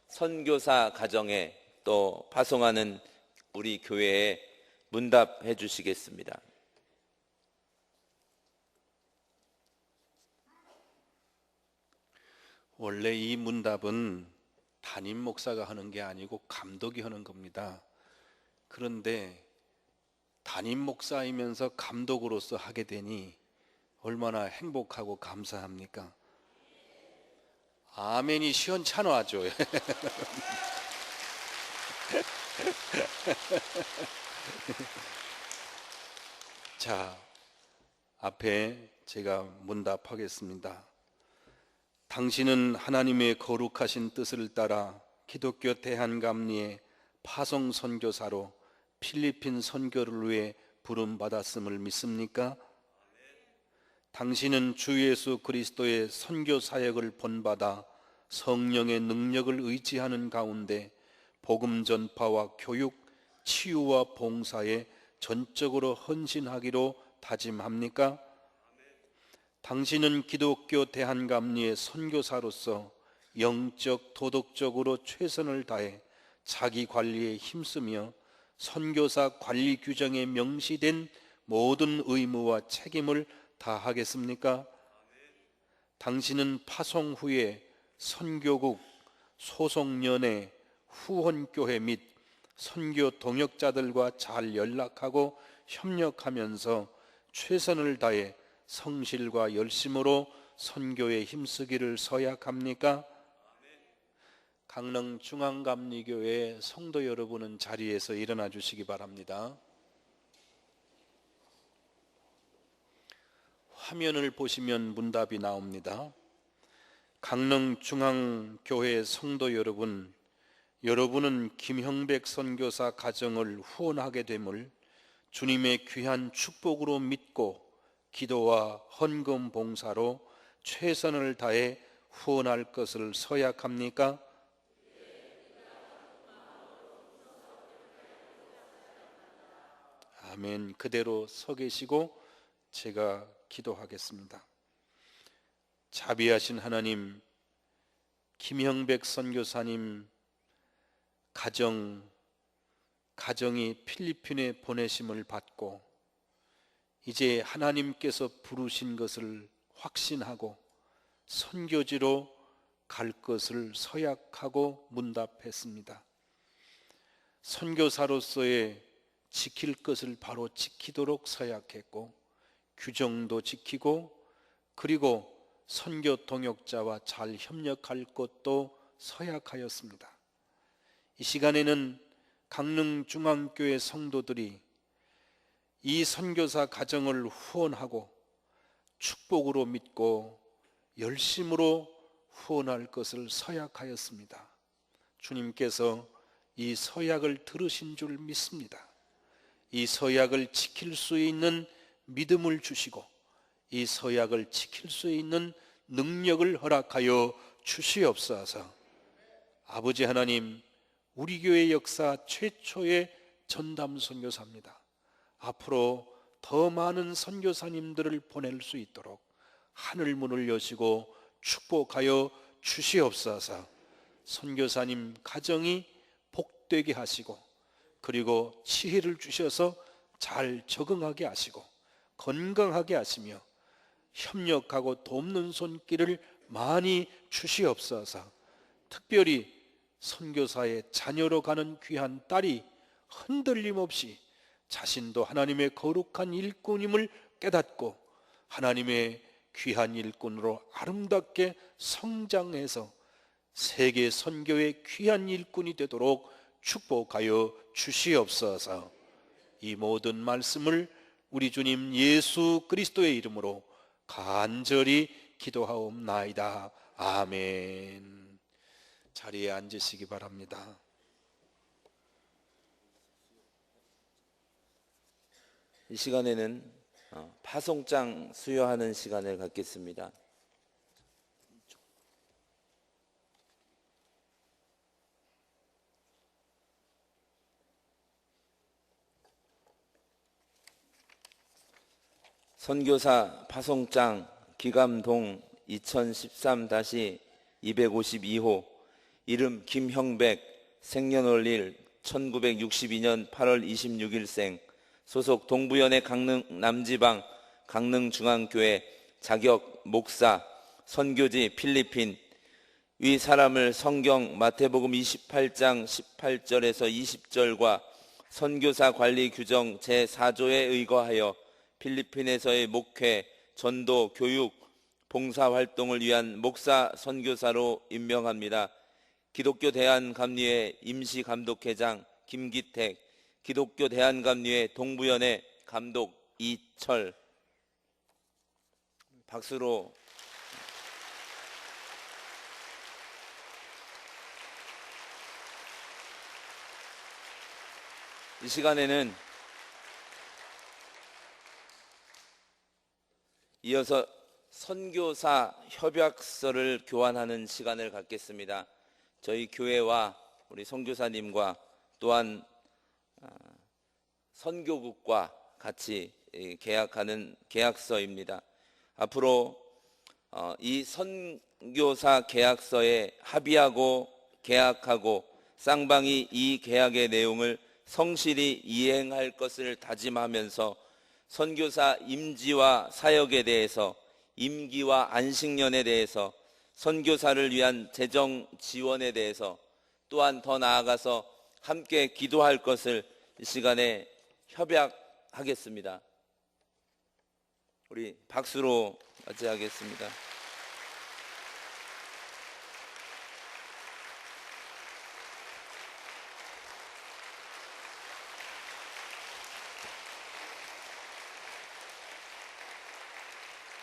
선교사 가정에 또 파송하는 우리 교회에 문답해 주시겠습니다. 원래 이 문답은 담임 목사가 하는 게 아니고 감독이 하는 겁니다. 그런데 담임 목사이면서 감독으로서 하게 되니 얼마나 행복하고 감사합니까? 아멘이 시원찮아하죠. 자, 앞에 제가 문답하겠습니다. 당신은 하나님의 거룩하신 뜻을 따라 기독교 대한감리의 파송 선교사로 필리핀 선교를 위해 부름받았음을 믿습니까? 당신은 주 예수 그리스도의 선교 사역을 본받아 성령의 능력을 의지하는 가운데 복음 전파와 교육, 치유와 봉사에 전적으로 헌신하기로 다짐합니까? 당신은 기독교 대한감리의 선교사로서 영적, 도덕적으로 최선을 다해 자기 관리에 힘쓰며 선교사 관리 규정에 명시된 모든 의무와 책임을 다하겠습니까? 당신은 파송 후에 선교국, 소속연회, 후원교회 및 선교 동역자들과 잘 연락하고 협력하면서 최선을 다해 성실과 열심으로 선교에 힘쓰기를 서약합니까? 강릉 중앙감리교회 성도 여러분은 자리에서 일어나 주시기 바랍니다. 화면을 보시면 문답이 나옵니다. 강릉 중앙교회 성도 여러분, 여러분은 김형백 선교사 가정을 후원하게 됨을 주님의 귀한 축복으로 믿고 기도와 헌금 봉사로 최선을 다해 후원할 것을 서약합니까? 아멘. 그대로 서 계시고 제가 기도하겠습니다. 자비하신 하나님, 김형백 선교사님 가정이 필리핀에 보내심을 받고 이제 하나님께서 부르신 것을 확신하고 선교지로 갈 것을 서약하고 문답했습니다. 선교사로서의 지킬 것을 바로 지키도록 서약했고 규정도 지키고 그리고 선교 동역자와 잘 협력할 곳도 서약하였습니다. 이 시간에는 강릉중앙교회 성도들이 이 선교사 가정을 후원하고 축복으로 믿고 열심으로 후원할 것을 서약하였습니다. 주님께서 이 서약을 들으신 줄 믿습니다. 이 서약을 지킬 수 있는 믿음을 주시고 이 서약을 지킬 수 있는 능력을 허락하여 주시옵소서. 아버지 하나님, 우리 교회 역사 최초의 전담 선교사입니다. 앞으로 더 많은 선교사님들을 보낼 수 있도록 하늘 문을 여시고 축복하여 주시옵소서. 선교사님 가정이 복되게 하시고 그리고 지혜를 주셔서 잘 적응하게 하시고 건강하게 하시며 협력하고 돕는 손길을 많이 주시옵소서. 특별히 선교사의 자녀로 가는 귀한 딸이 흔들림 없이 자신도 하나님의 거룩한 일꾼임을 깨닫고 하나님의 귀한 일꾼으로 아름답게 성장해서 세계 선교의 귀한 일꾼이 되도록 축복하여 주시옵소서. 이 모든 말씀을 우리 주님 예수 그리스도의 이름으로 간절히 기도하옵나이다. 아멘. 자리에 앉으시기 바랍니다. 이 시간에는 파송장 수여하는 시간을 갖겠습니다. 선교사 파송장 기감동 2013-252호 이름 김형백 생년월일 1962년 8월 26일생 소속 동부연회 강릉 남지방 강릉중앙교회 자격 목사 선교지 필리핀 위 사람을 성경 마태복음 28장 18절에서 20절과 선교사 관리 규정 제4조에 의거하여 필리핀에서의 목회, 전도, 교육, 봉사활동을 위한 목사 선교사로 임명합니다. 기독교 대한감리회 임시감독회장 김기택, 기독교 대한감리회 동부연회 감독 이철. 박수로 이 시간에는 이어서 선교사 협약서를 교환하는 시간을 갖겠습니다. 저희 교회와 우리 선교사님과 또한 선교국과 같이 계약하는 계약서입니다. 앞으로 이 선교사 계약서에 합의하고 계약하고 쌍방이 이 계약의 내용을 성실히 이행할 것을 다짐하면서 선교사 임지와 사역에 대해서 임기와 안식년에 대해서 선교사를 위한 재정 지원에 대해서 또한 더 나아가서 함께 기도할 것을 이 시간에 협약하겠습니다. 우리 박수로 맞이하겠습니다.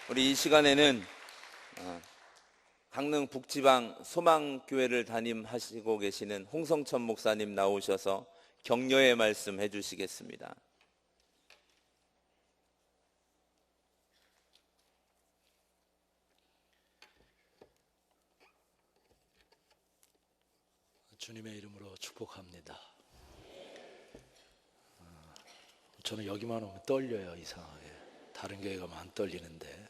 우리 이 시간에는 강릉 북지방 소망교회를 담임하시고 계시는 홍성천 목사님 나오셔서 격려의 말씀 해주시겠습니다. 주님의 이름으로 축복합니다. 저는 여기만 오면 떨려요. 이상하게. 다른 교회 가면 안 떨리는데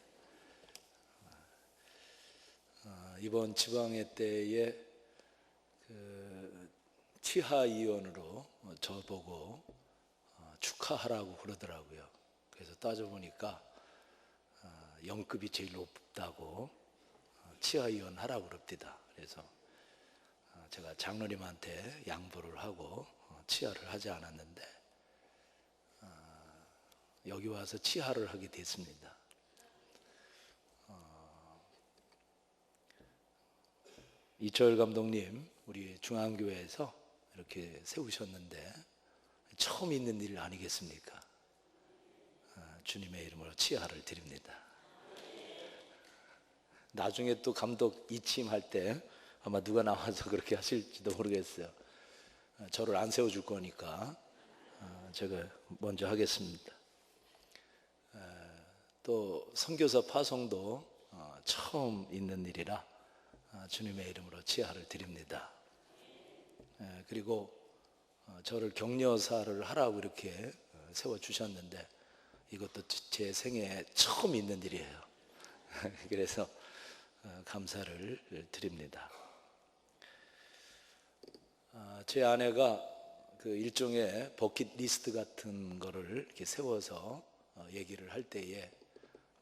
이번 지방회 때에 치하위원으로 저보고 축하하라고 그러더라고요. 그래서 따져보니까 영급이 제일 높다고 치하위원 하라고 그럽니다. 그래서 제가 장로님한테 양보를 하고 치하를 하지 않았는데 여기 와서 치하를 하게 됐습니다. 이철 감독님 우리 중앙교회에서 이렇게 세우셨는데 처음 있는 일 아니겠습니까? 주님의 이름으로 치하를 드립니다. 나중에 또 감독 이침할 때 아마 누가 나와서 그렇게 하실지도 모르겠어요. 저를 안 세워줄 거니까 제가 먼저 하겠습니다. 또 선교사 파송도 처음 있는 일이라 주님의 이름으로 치하를 드립니다. 그리고 저를 격려사를 하라고 이렇게 세워주셨는데 이것도 제 생애에 처음 있는 일이에요. 그래서 감사를 드립니다. 제 아내가 그 일종의 버킷리스트 같은 거를 이렇게 세워서 얘기를 할 때에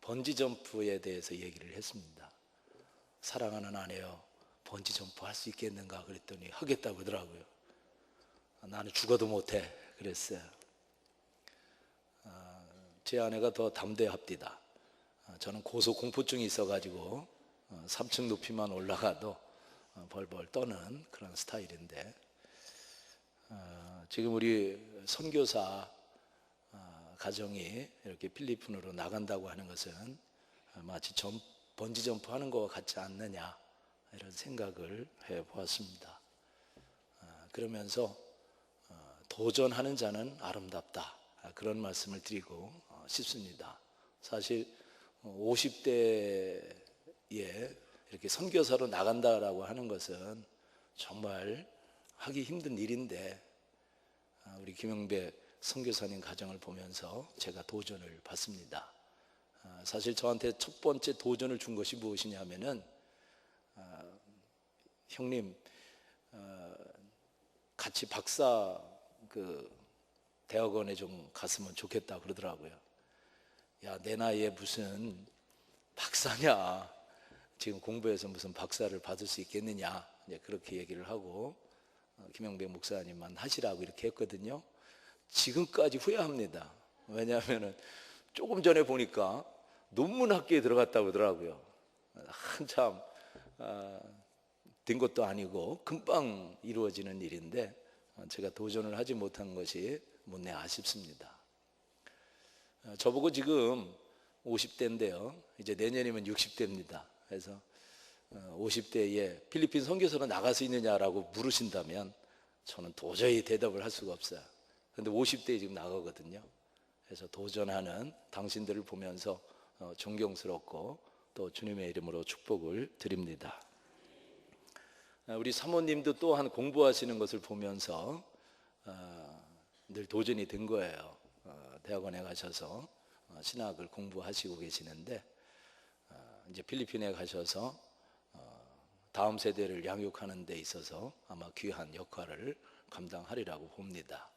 번지점프에 대해서 얘기를 했습니다. 사랑하는 아내여, 번지점프 할 수 있겠는가 그랬더니 하겠다고 그러더라고요. 나는 죽어도 못해 그랬어요. 제 아내가 더 담대합디다. 저는 고소공포증이 있어가지고 3층 높이만 올라가도 벌벌 떠는 그런 스타일인데 지금 우리 선교사 가정이 이렇게 필리핀으로 나간다고 하는 것은 마치 번지점프 하는 것과 같지 않느냐 이런 생각을 해보았습니다. 그러면서 도전하는 자는 아름답다 그런 말씀을 드리고 싶습니다. 사실 50대에 이렇게 선교사로 나간다라고 하는 것은 정말 하기 힘든 일인데 우리 김영배 선교사님 가정을 보면서 제가 도전을 받습니다. 사실 저한테 첫 번째 도전을 준 것이 무엇이냐면은 형님 같이 박사 그 대학원에 좀 갔으면 좋겠다 그러더라고요. 야, 내 나이에 무슨 박사냐? 지금 공부해서 무슨 박사를 받을 수 있겠느냐? 이제 그렇게 얘기를 하고 김영배 목사님만 하시라고 이렇게 했거든요. 지금까지 후회합니다. 왜냐하면은 조금 전에 보니까 논문학교에 들어갔다고 하더라고요. 한참 된 것도 아니고 금방 이루어지는 일인데 제가 도전을 하지 못한 것이 못내 아쉽습니다. 저보고 지금 50대인데요. 이제 내년이면 60대입니다. 그래서 50대에 필리핀 선교사로 나갈 수 있느냐라고 물으신다면 저는 도저히 대답을 할 수가 없어요. 그런데 50대에 지금 나가거든요. 그래서 도전하는 당신들을 보면서 존경스럽고 또 주님의 이름으로 축복을 드립니다. 우리 사모님도 또한 공부하시는 것을 보면서 늘 도전이 된 거예요. 대학원에 가셔서 신학을 공부하시고 계시는데 이제 필리핀에 가셔서 다음 세대를 양육하는 데 있어서 아마 귀한 역할을 감당하리라고 봅니다.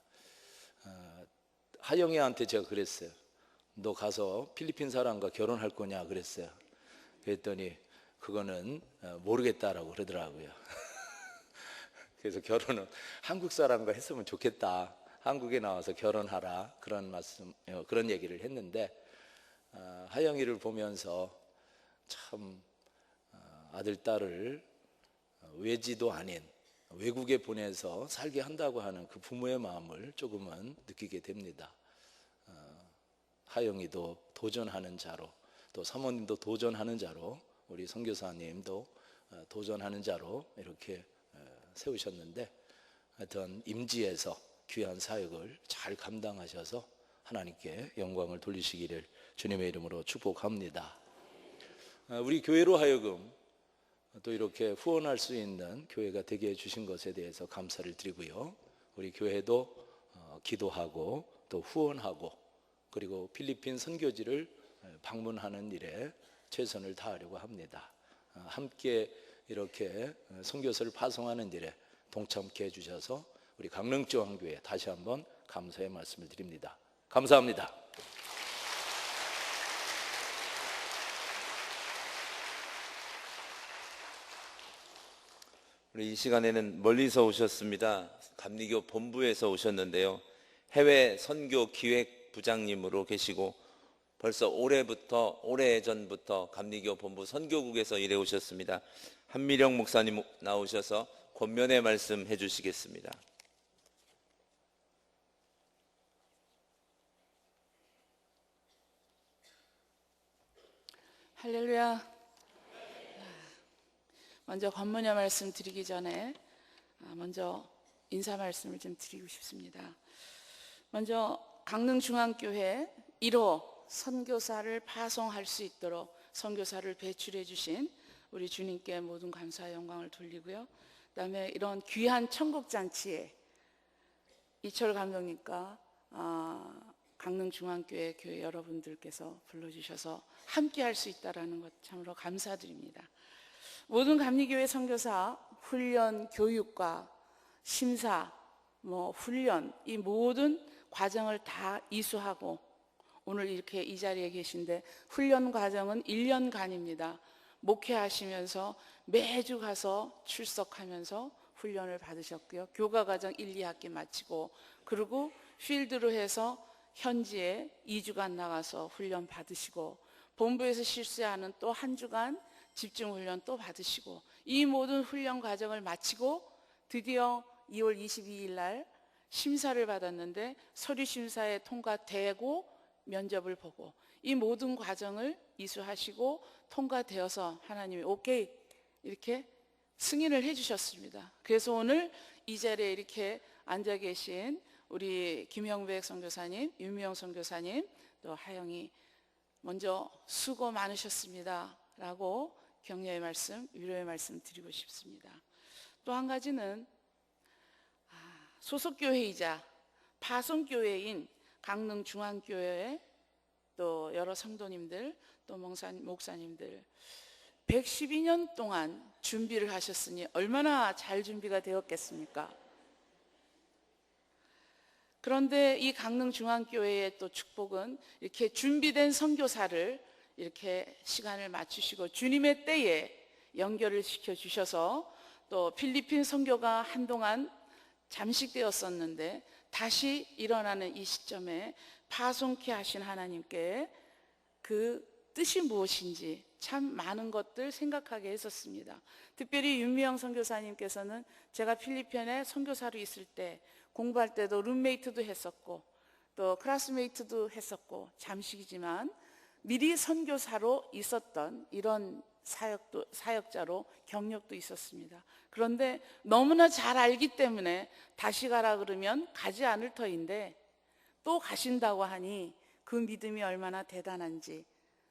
하영이한테 제가 그랬어요. 너 가서 필리핀 사람과 결혼할 거냐 그랬어요. 그랬더니 그거는 모르겠다라고 그러더라고요. 그래서 결혼은 한국 사람과 했으면 좋겠다. 한국에 나와서 결혼하라 그런 말씀, 그런 얘기를 했는데 하영이를 보면서 참 아들 딸을 외지도 아닌 외국에 보내서 살게 한다고 하는 그 부모의 마음을 조금은 느끼게 됩니다. 하영이도 도전하는 자로 또 사모님도 도전하는 자로 우리 선교사님도 도전하는 자로 이렇게 세우셨는데 하여튼 임지에서 귀한 사역을 잘 감당하셔서 하나님께 영광을 돌리시기를 주님의 이름으로 축복합니다. 우리 교회로 하여금 또 이렇게 후원할 수 있는 교회가 되게 해주신 것에 대해서 감사를 드리고요. 우리 교회도 기도하고 또 후원하고 그리고 필리핀 선교지를 방문하는 일에 최선을 다하려고 합니다. 함께 이렇게 선교사를 파송하는 일에 동참케 해주셔서 우리 강릉중앙교회 다시 한번 감사의 말씀을 드립니다. 감사합니다. 우리 이 시간에는 멀리서 오셨습니다. 감리교 본부에서 오셨는데요. 해외 선교 기획 부장님으로 계시고 벌써 오래전부터 감리교 본부 선교국에서 일해 오셨습니다. 한미령 목사님 나오셔서 권면의 말씀 해주시겠습니다. 할렐루야. 먼저 권면의 말씀 드리기 전에 먼저 인사 말씀을 좀 드리고 싶습니다. 먼저 강릉중앙교회 1호 선교사를 파송할 수 있도록 선교사를 배출해 주신 우리 주님께 모든 감사와 영광을 돌리고요. 그다음에 이런 귀한 천국잔치에 이철 감독님과 강릉중앙교회 교회 여러분들께서 불러주셔서 함께 할 수 있다는 것 참으로 감사드립니다. 모든 감리교회 선교사 훈련, 교육과 심사, 훈련 이 모든 과정을 다 이수하고 오늘 이렇게 이 자리에 계신데 훈련 과정은 1년간입니다. 목회하시면서 매주 가서 출석하면서 훈련을 받으셨고요. 교과 과정 1, 2학기 마치고 그리고 필드로 해서 현지에 2주간 나가서 훈련 받으시고 본부에서 실시하는 또 한 주간 집중 훈련 또 받으시고 이 모든 훈련 과정을 마치고 드디어 2월 22일 날 심사를 받았는데 서류 심사에 통과되고 면접을 보고 이 모든 과정을 이수하시고 통과되어서 하나님이 오케이 이렇게 승인을 해주셨습니다. 그래서 오늘 이 자리에 이렇게 앉아 계신 우리 김형백 선교사님, 윤미영 선교사님, 또 하영이 먼저 수고 많으셨습니다 라고 격려의 말씀, 위로의 말씀 드리고 싶습니다. 또 한 가지는 소속교회이자 파송교회인 강릉중앙교회 또 여러 성도님들 또 목사님들 112년 동안 준비를 하셨으니 얼마나 잘 준비가 되었겠습니까? 그런데 이 강릉중앙교회의 또 축복은 이렇게 준비된 선교사를 이렇게 시간을 맞추시고 주님의 때에 연결을 시켜주셔서 또 필리핀 선교가 한동안 잠식되었었는데 다시 일어나는 이 시점에 파송케 하신 하나님께 그 뜻이 무엇인지 참 많은 것들 생각하게 했었습니다. 특별히 윤미영 선교사님께서는 제가 필리핀에 선교사로 있을 때 공부할 때도 룸메이트도 했었고 또 클래스메이트도 했었고 잠식이지만 미리 선교사로 있었던 이런 사역자로 경력도 있었습니다. 그런데 너무나 잘 알기 때문에 다시 가라 그러면 가지 않을 터인데 또 가신다고 하니 그 믿음이 얼마나 대단한지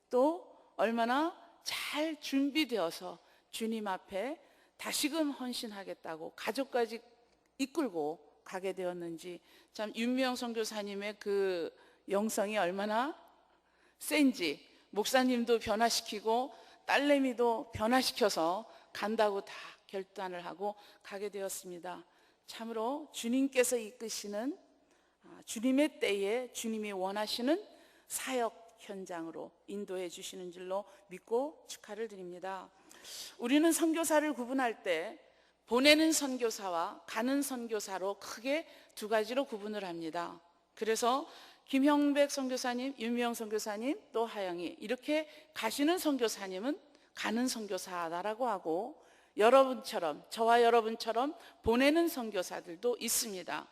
또 얼마나 잘 준비되어서 주님 앞에 다시금 헌신하겠다고 가족까지 이끌고 가게 되었는지 참 윤미영 선교사님의 그 영성이 얼마나 센지 목사님도 변화시키고 딸내미도 변화시켜서 간다고 다 결단을 하고 가게 되었습니다. 참으로 주님께서 이끄시는 주님의 때에 주님이 원하시는 사역 현장으로 인도해 주시는 줄로 믿고 축하를 드립니다. 우리는 선교사를 구분할 때 보내는 선교사와 가는 선교사로 크게 두 가지로 구분을 합니다. 그래서 김형백 선교사님, 윤미영 선교사님, 또 하영이 이렇게 가시는 선교사님은 가는 선교사다라고 하고 여러분처럼 저와 여러분처럼 보내는 선교사들도 있습니다.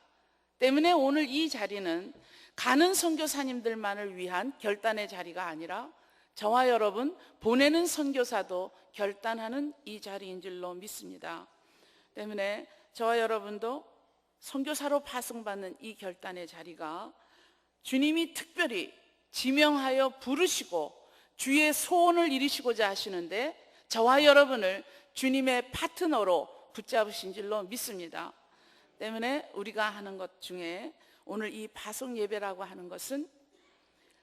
때문에 오늘 이 자리는 가는 선교사님들만을 위한 결단의 자리가 아니라 저와 여러분 보내는 선교사도 결단하는 이 자리인 줄로 믿습니다. 때문에 저와 여러분도 선교사로 파송받는 이 결단의 자리가 주님이 특별히 지명하여 부르시고 주의 소원을 이루시고자 하시는데 저와 여러분을 주님의 파트너로 붙잡으신 줄로 믿습니다. 때문에 우리가 하는 것 중에 오늘 이 파송 예배라고 하는 것은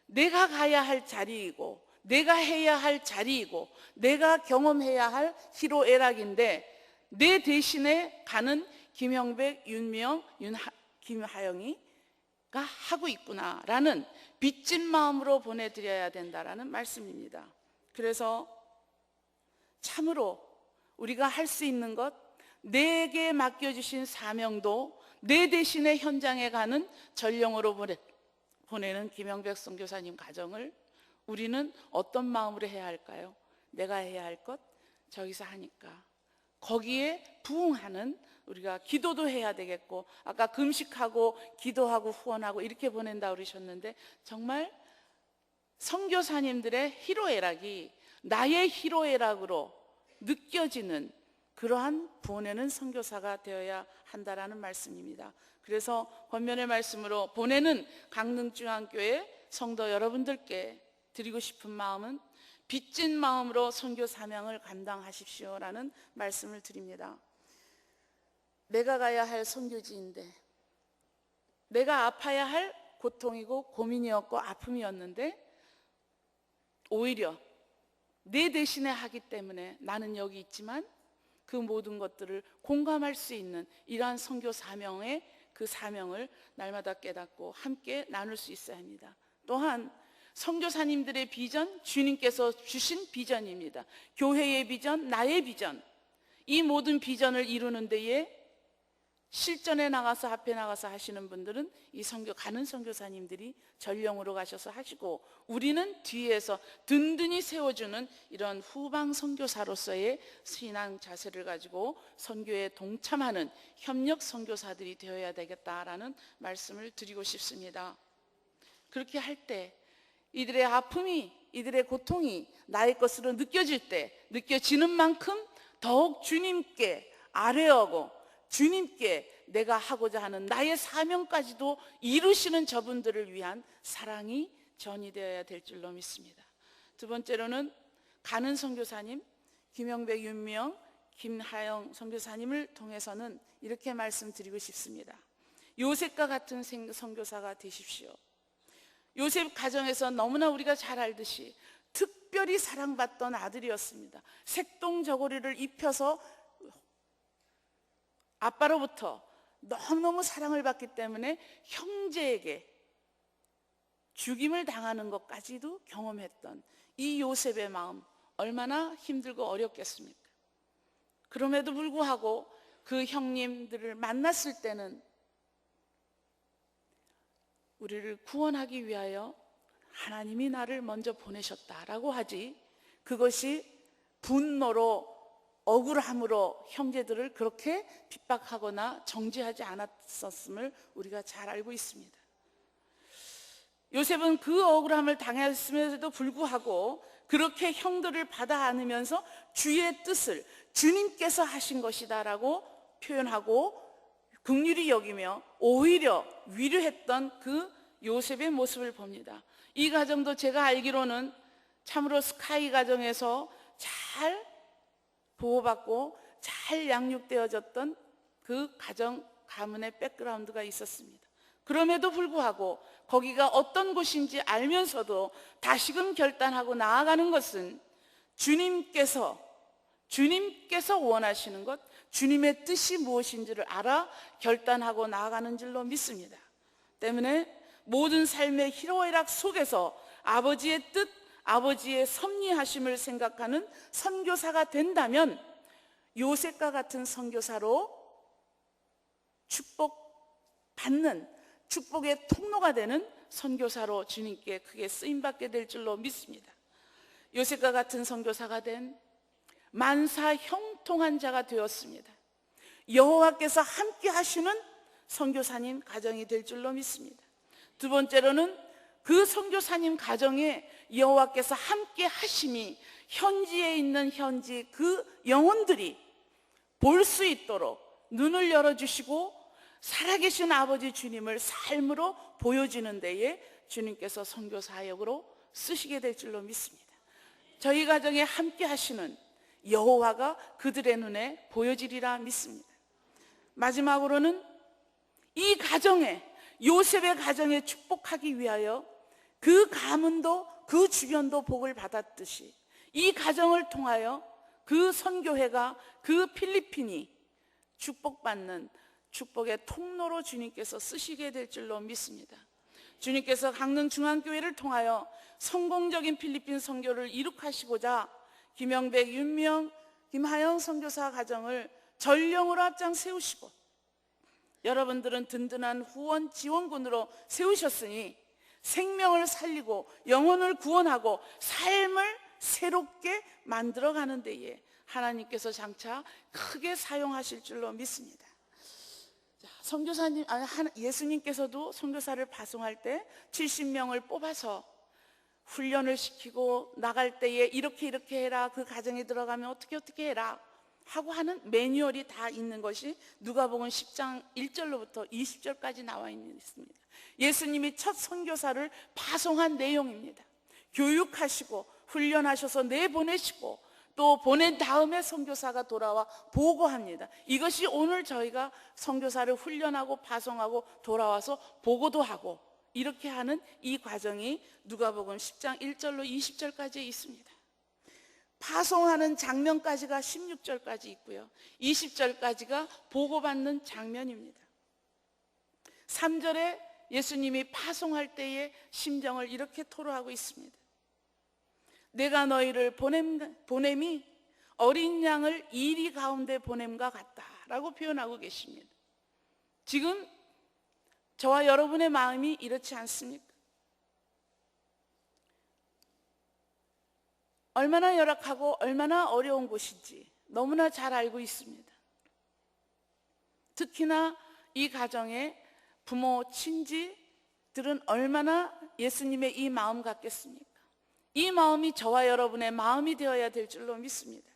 내가 가야 할 자리이고 내가 해야 할 자리이고 내가 경험해야 할 희로애락인데 내 대신에 가는 김형백, 윤미영, 김하영이가 하고 있구나라는 빚진 마음으로 보내드려야 된다라는 말씀입니다. 그래서 참으로 우리가 할 수 있는 것, 내게 맡겨주신 사명도 내 대신에 현장에 가는 전령으로 보내는 김형백 선교사님 가정을 우리는 어떤 마음으로 해야 할까요? 내가 해야 할 것 저기서 하니까 거기에 부응하는 우리가 기도도 해야 되겠고, 아까 금식하고 기도하고 후원하고 이렇게 보낸다 그러셨는데, 정말 선교사님들의 희로애락이 나의 희로애락으로 느껴지는 그러한 보내는 선교사가 되어야 한다라는 말씀입니다. 그래서 권면의 말씀으로 보내는 강릉중앙교회 성도 여러분들께 드리고 싶은 마음은 빚진 마음으로 선교 사명을 감당하십시오라는 말씀을 드립니다. 내가 가야 할 선교지인데, 내가 아파야 할 고통이고 고민이었고 아픔이었는데, 오히려 내 대신에 하기 때문에 나는 여기 있지만 그 모든 것들을 공감할 수 있는 이러한 선교 사명의 그 사명을 날마다 깨닫고 함께 나눌 수 있어야 합니다. 또한 선교사님들의 비전, 주님께서 주신 비전입니다. 교회의 비전, 나의 비전, 이 모든 비전을 이루는 데에 실전에 나가서 앞에 나가서 하시는 분들은 이 가는 선교사님들이 전령으로 가셔서 하시고, 우리는 뒤에서 든든히 세워주는 이런 후방 선교사로서의 신앙 자세를 가지고 선교에 동참하는 협력 선교사들이 되어야 되겠다라는 말씀을 드리고 싶습니다. 그렇게 할 때 이들의 아픔이, 이들의 고통이 나의 것으로 느껴질 때, 느껴지는 만큼 더욱 주님께 아뢰하고 주님께 내가 하고자 하는 나의 사명까지도 이루시는 저분들을 위한 사랑이 전이되어야 될 줄로 믿습니다. 두 번째로는 가는 선교사님, 김영백, 윤미영, 김하영 선교사님을 통해서는 이렇게 말씀드리고 싶습니다. 요셉과 같은 선교사가 되십시오. 요셉 가정에서 너무나 우리가 잘 알듯이 특별히 사랑받던 아들이었습니다. 색동저고리를 입혀서 아빠로부터 너무너무 사랑을 받기 때문에 형제에게 죽임을 당하는 것까지도 경험했던 이 요셉의 마음, 얼마나 힘들고 어렵겠습니까? 그럼에도 불구하고 그 형님들을 만났을 때는 우리를 구원하기 위하여 하나님이 나를 먼저 보내셨다라고 하지, 그것이 분노로 억울함으로 형제들을 그렇게 핍박하거나 정죄하지 않았었음을 우리가 잘 알고 있습니다. 요셉은 그 억울함을 당했음에도 불구하고 그렇게 형들을 받아 안으면서 주의 뜻을 주님께서 하신 것이다라고 표현하고 긍휼히 여기며 오히려 위로했던 그 요셉의 모습을 봅니다. 이 가정도 제가 알기로는 참으로 스카이 가정에서 잘 보호받고 잘 양육되어졌던 그 가정 가문의 백그라운드가 있었습니다. 그럼에도 불구하고 거기가 어떤 곳인지 알면서도 다시금 결단하고 나아가는 것은 주님께서 원하시는 것, 주님의 뜻이 무엇인지를 알아 결단하고 나아가는 줄로 믿습니다. 때문에 모든 삶의 희로애락 속에서 아버지의 뜻, 아버지의 섭리하심을 생각하는 선교사가 된다면 요셉과 같은 선교사로 축복받는, 축복의 통로가 되는 선교사로 주님께 크게 쓰임받게 될 줄로 믿습니다. 요셉과 같은 선교사가 된 만사 형통한 자가 되었습니다. 여호와께서 함께 하시는 선교사님 가정이 될 줄로 믿습니다. 두 번째로는 그 선교사님 가정에 여호와께서 함께 하심이 현지에 있는 현지 그 영혼들이 볼 수 있도록 눈을 열어주시고 살아계신 아버지 주님을 삶으로 보여주는 데에 주님께서 선교 사역으로 쓰시게 될 줄로 믿습니다. 저희 가정에 함께 하시는 여호와가 그들의 눈에 보여지리라 믿습니다. 마지막으로는 이 가정에, 요셉의 가정에 축복하기 위하여 그 가문도 그 주변도 복을 받았듯이 이 가정을 통하여 그 선교회가, 그 필리핀이 축복받는 축복의 통로로 주님께서 쓰시게 될 줄로 믿습니다. 주님께서 강릉중앙교회를 통하여 성공적인 필리핀 선교를 이룩하시고자 김영백, 윤명, 김하영 선교사 가정을 전령으로 앞장 세우시고 여러분들은 든든한 후원 지원군으로 세우셨으니 생명을 살리고 영혼을 구원하고 삶을 새롭게 만들어가는 데에 하나님께서 장차 크게 사용하실 줄로 믿습니다. 선교사님, 예수님께서도 선교사를 파송할 때 70명을 뽑아서 훈련을 시키고 나갈 때에 이렇게 해라, 그 가정에 들어가면 어떻게 해라 하고 하는 매뉴얼이 다 있는 것이 누가복음 10장 1절로부터 20절까지 나와 있습니다. 예수님이 첫 선교사를 파송한 내용입니다. 교육하시고 훈련하셔서 내보내시고 또 보낸 다음에 선교사가 돌아와 보고합니다. 이것이 오늘 저희가 선교사를 훈련하고 파송하고 돌아와서 보고도 하고 이렇게 하는 이 과정이 누가복음 10장 1절로 20절까지 있습니다. 파송하는 장면까지가 16절까지 있고요. 20절까지가 보고받는 장면입니다. 3절에 예수님이 파송할 때의 심정을 이렇게 토로하고 있습니다. 내가 너희를 보냄이 어린 양을 이리 가운데 보냄과 같다라고 표현하고 계십니다. 지금 저와 여러분의 마음이 이렇지 않습니까? 얼마나 열악하고 얼마나 어려운 곳인지 너무나 잘 알고 있습니다. 특히나 이 가정의 부모, 친지들은 얼마나 예수님의 이 마음 같겠습니까? 이 마음이 저와 여러분의 마음이 되어야 될 줄로 믿습니다.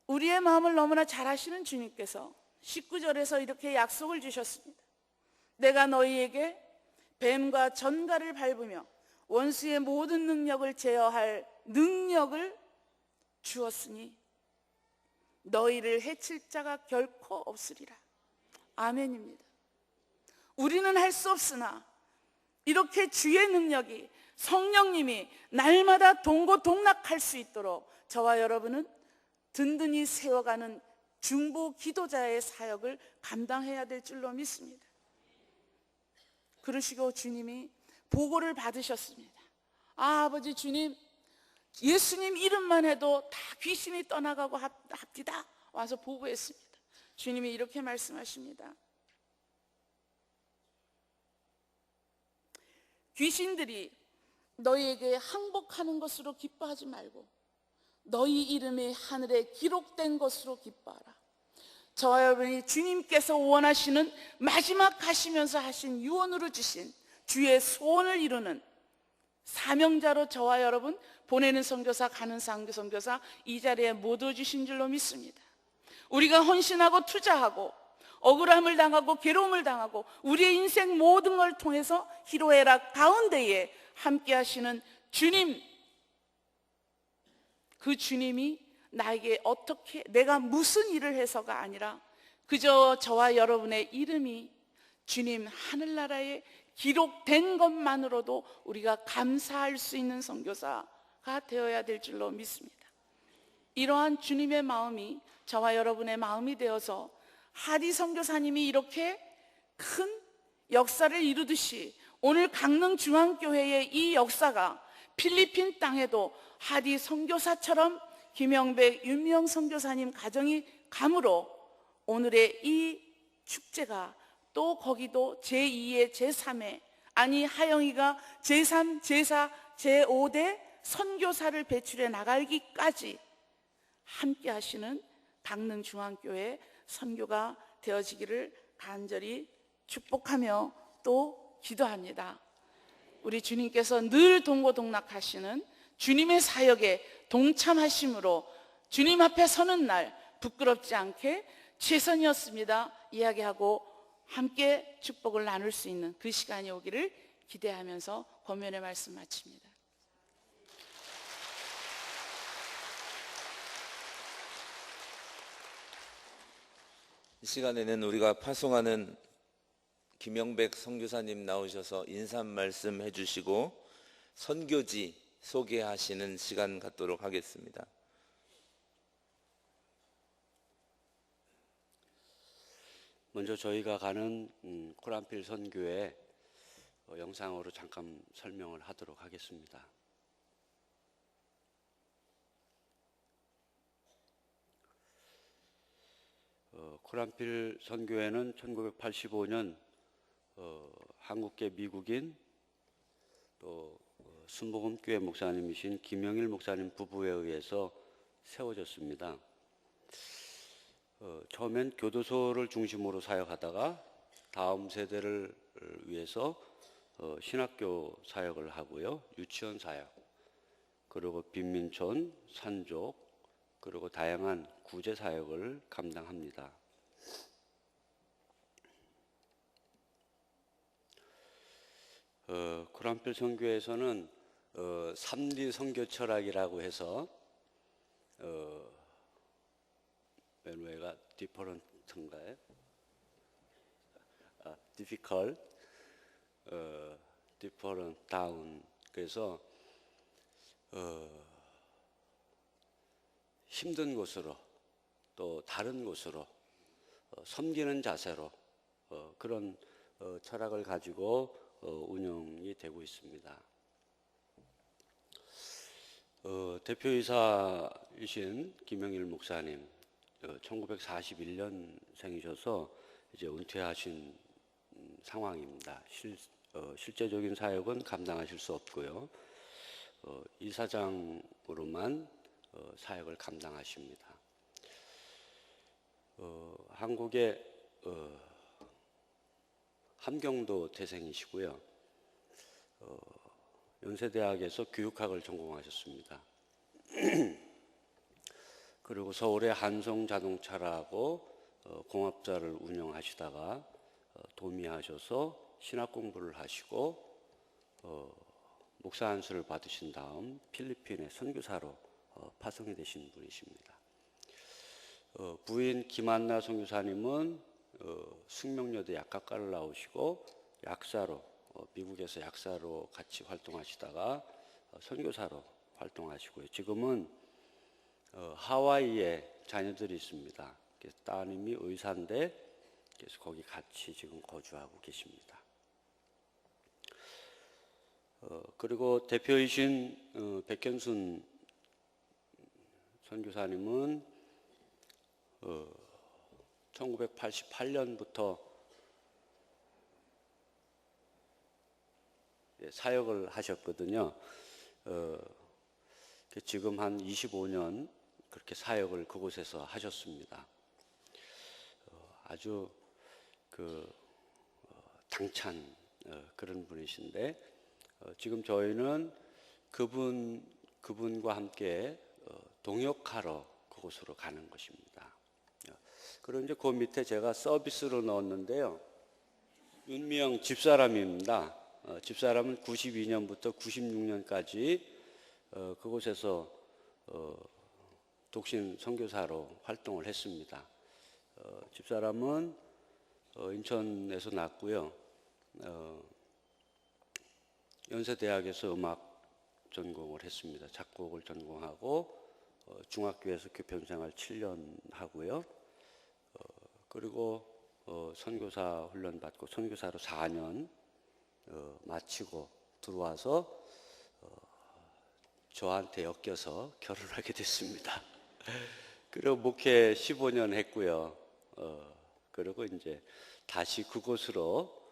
우리의 마음을 너무나 잘 아시는 주님께서 19절에서 이렇게 약속을 주셨습니다. 내가 너희에게 뱀과 전갈을 밟으며 원수의 모든 능력을 제어할 능력을 주었으니 너희를 해칠 자가 결코 없으리라. 아멘입니다. 우리는 할 수 없으나 이렇게 주의 능력이 성령님이 날마다 동고동락할 수 있도록 저와 여러분은 든든히 세워가는 중보 기도자의 사역을 감당해야 될 줄로 믿습니다. 그러시고 주님이 보고를 받으셨습니다. 아버지 주님, 예수님 이름만 해도 다 귀신이 떠나가고 합디다 와서 보고했습니다. 주님이 이렇게 말씀하십니다. 귀신들이 너희에게 항복하는 것으로 기뻐하지 말고 너희 이름이 하늘에 기록된 것으로 기뻐하라. 저와 여러분이 주님께서 원하시는 마지막 가시면서 하신 유언으로 주신 주의 소원을 이루는 사명자로 저와 여러분 보내는 선교사, 가는 선교사 이 자리에 모두 주신 줄로 믿습니다. 우리가 헌신하고 투자하고 억울함을 당하고 괴로움을 당하고 우리의 인생 모든 걸 통해서 희로애락 가운데에 함께 하시는 주님, 그 주님이 나에게 어떻게 내가 무슨 일을 해서가 아니라 그저 저와 여러분의 이름이 주님 하늘나라에 기록된 것만으로도 우리가 감사할 수 있는 선교사가 되어야 될 줄로 믿습니다. 이러한 주님의 마음이 저와 여러분의 마음이 되어서 하디 선교사님이 이렇게 큰 역사를 이루듯이 오늘 강릉중앙교회의 이 역사가 필리핀 땅에도 하디 선교사처럼 김영백, 윤명 선교사님 가정이 감으로 오늘의 이 축제가 또 거기도 제2의 제3의 아니 하영이가 제3, 제4, 제5대 선교사를 배출해 나가기까지 함께 하시는 강릉중앙교회 선교가 되어지기를 간절히 축복하며 또 기도합니다. 우리 주님께서 늘 동고동락하시는 주님의 사역에 동참하심으로 주님 앞에 서는 날 부끄럽지 않게 최선이었습니다 이야기하고 함께 축복을 나눌 수 있는 그 시간이 오기를 기대하면서 권면의 말씀 마칩니다. 이 시간에는 우리가 파송하는 김영백 선교사님 나오셔서 인사 말씀 해주시고 선교지 소개하시는 시간 갖도록 하겠습니다. 먼저 저희가 가는 코란필 선교회 영상으로 잠깐 설명을 하도록 하겠습니다. 코란필 선교회는 1985년 한국계 미국인 또 순복음교회 목사님이신 김영일 목사님 부부에 의해서 세워졌습니다. 처음엔 교도소를 중심으로 사역하다가 다음 세대를 위해서 신학교 사역을 하고요. 유치원 사역, 그리고 빈민촌, 산족, 그리고 다양한 구제 사역을 감당합니다. 코란필 선교에서는 3D 선교 철학이라고 해서 맨 위가 different인가요? difficult, different, down. 그래서 힘든 곳으로 또 다른 곳으로 섬기는 자세로 그런 철학을 가지고 운영이 되고 있습니다. 대표이사이신 김영일 목사님 1941년생이셔서 이제 은퇴하신 상황입니다. 실제적인 사역은 감당하실 수 없고요. 이사장으로만 사역을 감당하십니다. 한국의 함경도 태생이시고요. 연세대학에서 교육학을 전공하셨습니다. 그리고 서울의 한성자동차라고 공업자를 운영하시다가 도미하셔서 신학 공부를 하시고 목사 안수를 받으신 다음 필리핀의 선교사로 파송이 되신 분이십니다. 부인 김한나 선교사님은 숙명여대 약학과를 나오시고 약사로 미국에서 약사로 같이 활동하시다가 선교사로 활동하시고요. 지금은 하와이에 자녀들이 있습니다. 그래서 따님이 의사인데 그래서 거기 같이 지금 거주하고 계십니다. 그리고 대표이신 백현순 선교사님은 1988년부터 사역을 하셨거든요. 지금 한 25년 그렇게 사역을 그곳에서 하셨습니다. 아주 당찬 그런 분이신데 지금 저희는 그분과 함께 동역하러 그곳으로 가는 것입니다. 그리고 이제 그 밑에 제가 서비스로 넣었는데요. 윤미영 집사람입니다. 집사람은 92년부터 96년까지 그곳에서 독신 선교사로 활동을 했습니다. 집사람은 인천에서 났고요. 연세대학에서 음악 전공을 했습니다. 작곡을 전공하고 중학교에서 교편생활 7년 하고요. 그리고 선교사 훈련 받고 선교사로 4년 마치고 들어와서 저한테 엮여서 결혼하게 됐습니다. 그리고 목회 15년 했고요. 그리고 이제 다시 그곳으로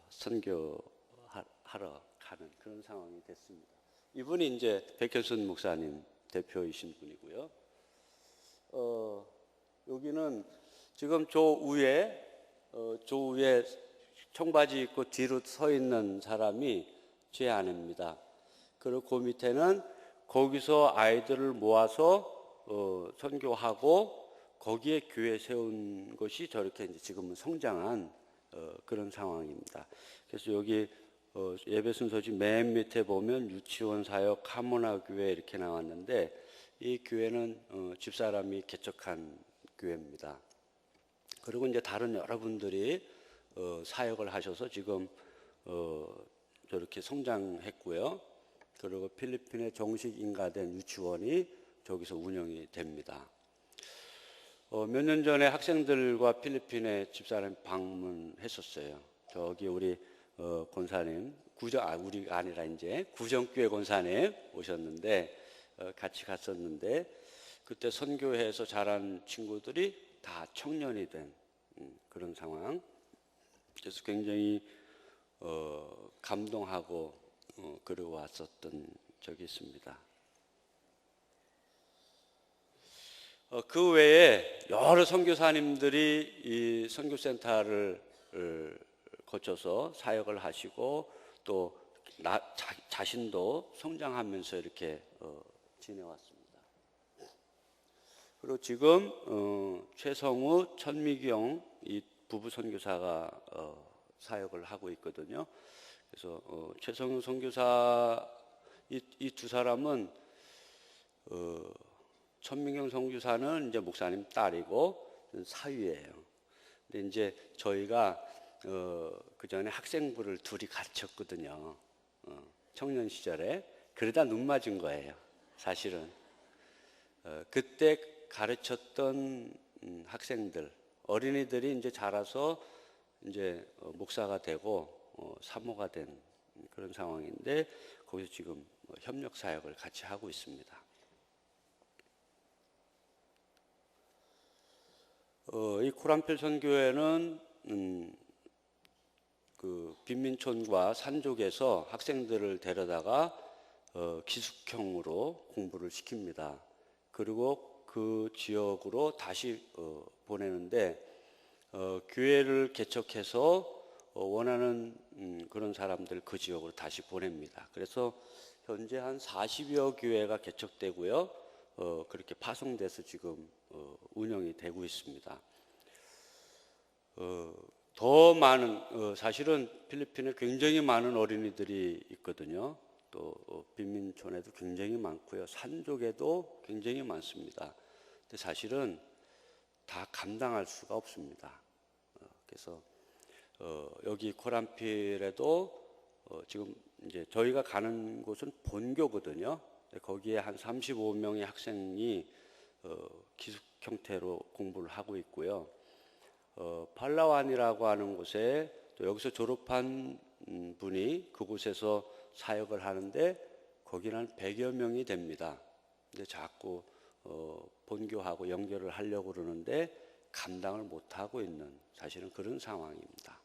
선교하러 가는 그런 상황이 됐습니다. 이분이 이제 백현순 목사님 대표이신 분이고요. 여기는 지금 저 위에 청바지 입고 뒤로 서 있는 사람이 제 아내입니다. 그리고 그 밑에는 거기서 아이들을 모아서 선교하고 거기에 교회 세운 것이 저렇게 이제 지금은 성장한 그런 상황입니다. 그래서 여기 예배 순서지 맨 밑에 보면 유치원 사역, 하모나교회 이렇게 나왔는데 이 교회는 집사람이 개척한 교회입니다. 그리고 이제 다른 여러분들이 사역을 하셔서 지금 저렇게 성장했고요. 그리고 필리핀에 정식 인가된 유치원이 저기서 운영이 됩니다. 몇 년 전에 학생들과 필리핀에 집사람이 방문했었어요. 저기 우리 권사님, 우리가 아니라 이제 구정교회 권사님 오셨는데 같이 갔었는데 그때 선교회에서 자란 친구들이 다 청년이 된 그런 상황. 그래서 굉장히 감동하고 그러고 왔었던 적이 있습니다. 그 외에 여러 선교사님들이 이 선교센터를 거쳐서 사역을 하시고 또 자신도 성장하면서 이렇게 지내왔습니다. 그리고 지금 최성우, 천미경 이 부부 선교사가 사역을 하고 있거든요. 그래서 최성우 선교사 이 두 사람은 천민경 선교사는 이제 목사님 딸이고 사위예요. 근데 이제 저희가 그 전에 학생부를 둘이 가르쳤거든요. 청년 시절에. 그러다 눈 맞은 거예요. 사실은 그때 가르쳤던 학생들, 어린이들이 이제 자라서 이제 목사가 되고 사모가 된 그런 상황인데 거기서 지금 협력 사역을 같이 하고 있습니다. 이 코란필 선교회는 그 빈민촌과 산족에서 학생들을 데려다가 기숙형으로 공부를 시킵니다. 그리고 그 지역으로 다시 보내는데 교회를 개척해서 원하는 그런 사람들 그 지역으로 다시 보냅니다. 그래서 현재 한 40여 교회가 개척되고요. 그렇게 파송돼서 지금 운영이 되고 있습니다. 더 많은 사실은 필리핀에 굉장히 많은 어린이들이 있거든요. 또 빈민촌에도 굉장히 많고요. 산족에도 굉장히 많습니다. 근데 사실은 다 감당할 수가 없습니다. 그래서 여기 코란필에도 지금 이제 저희가 가는 곳은 본교거든요. 거기에 한 35명의 학생이 기숙 형태로 공부를 하고 있고요. 팔라완이라고 하는 곳에 또 여기서 졸업한 분이 그곳에서 사역을 하는데 거기는 한 100여 명이 됩니다. 근데 자꾸 본교하고 연결을 하려고 그러는데 감당을 못하고 있는 사실은 그런 상황입니다.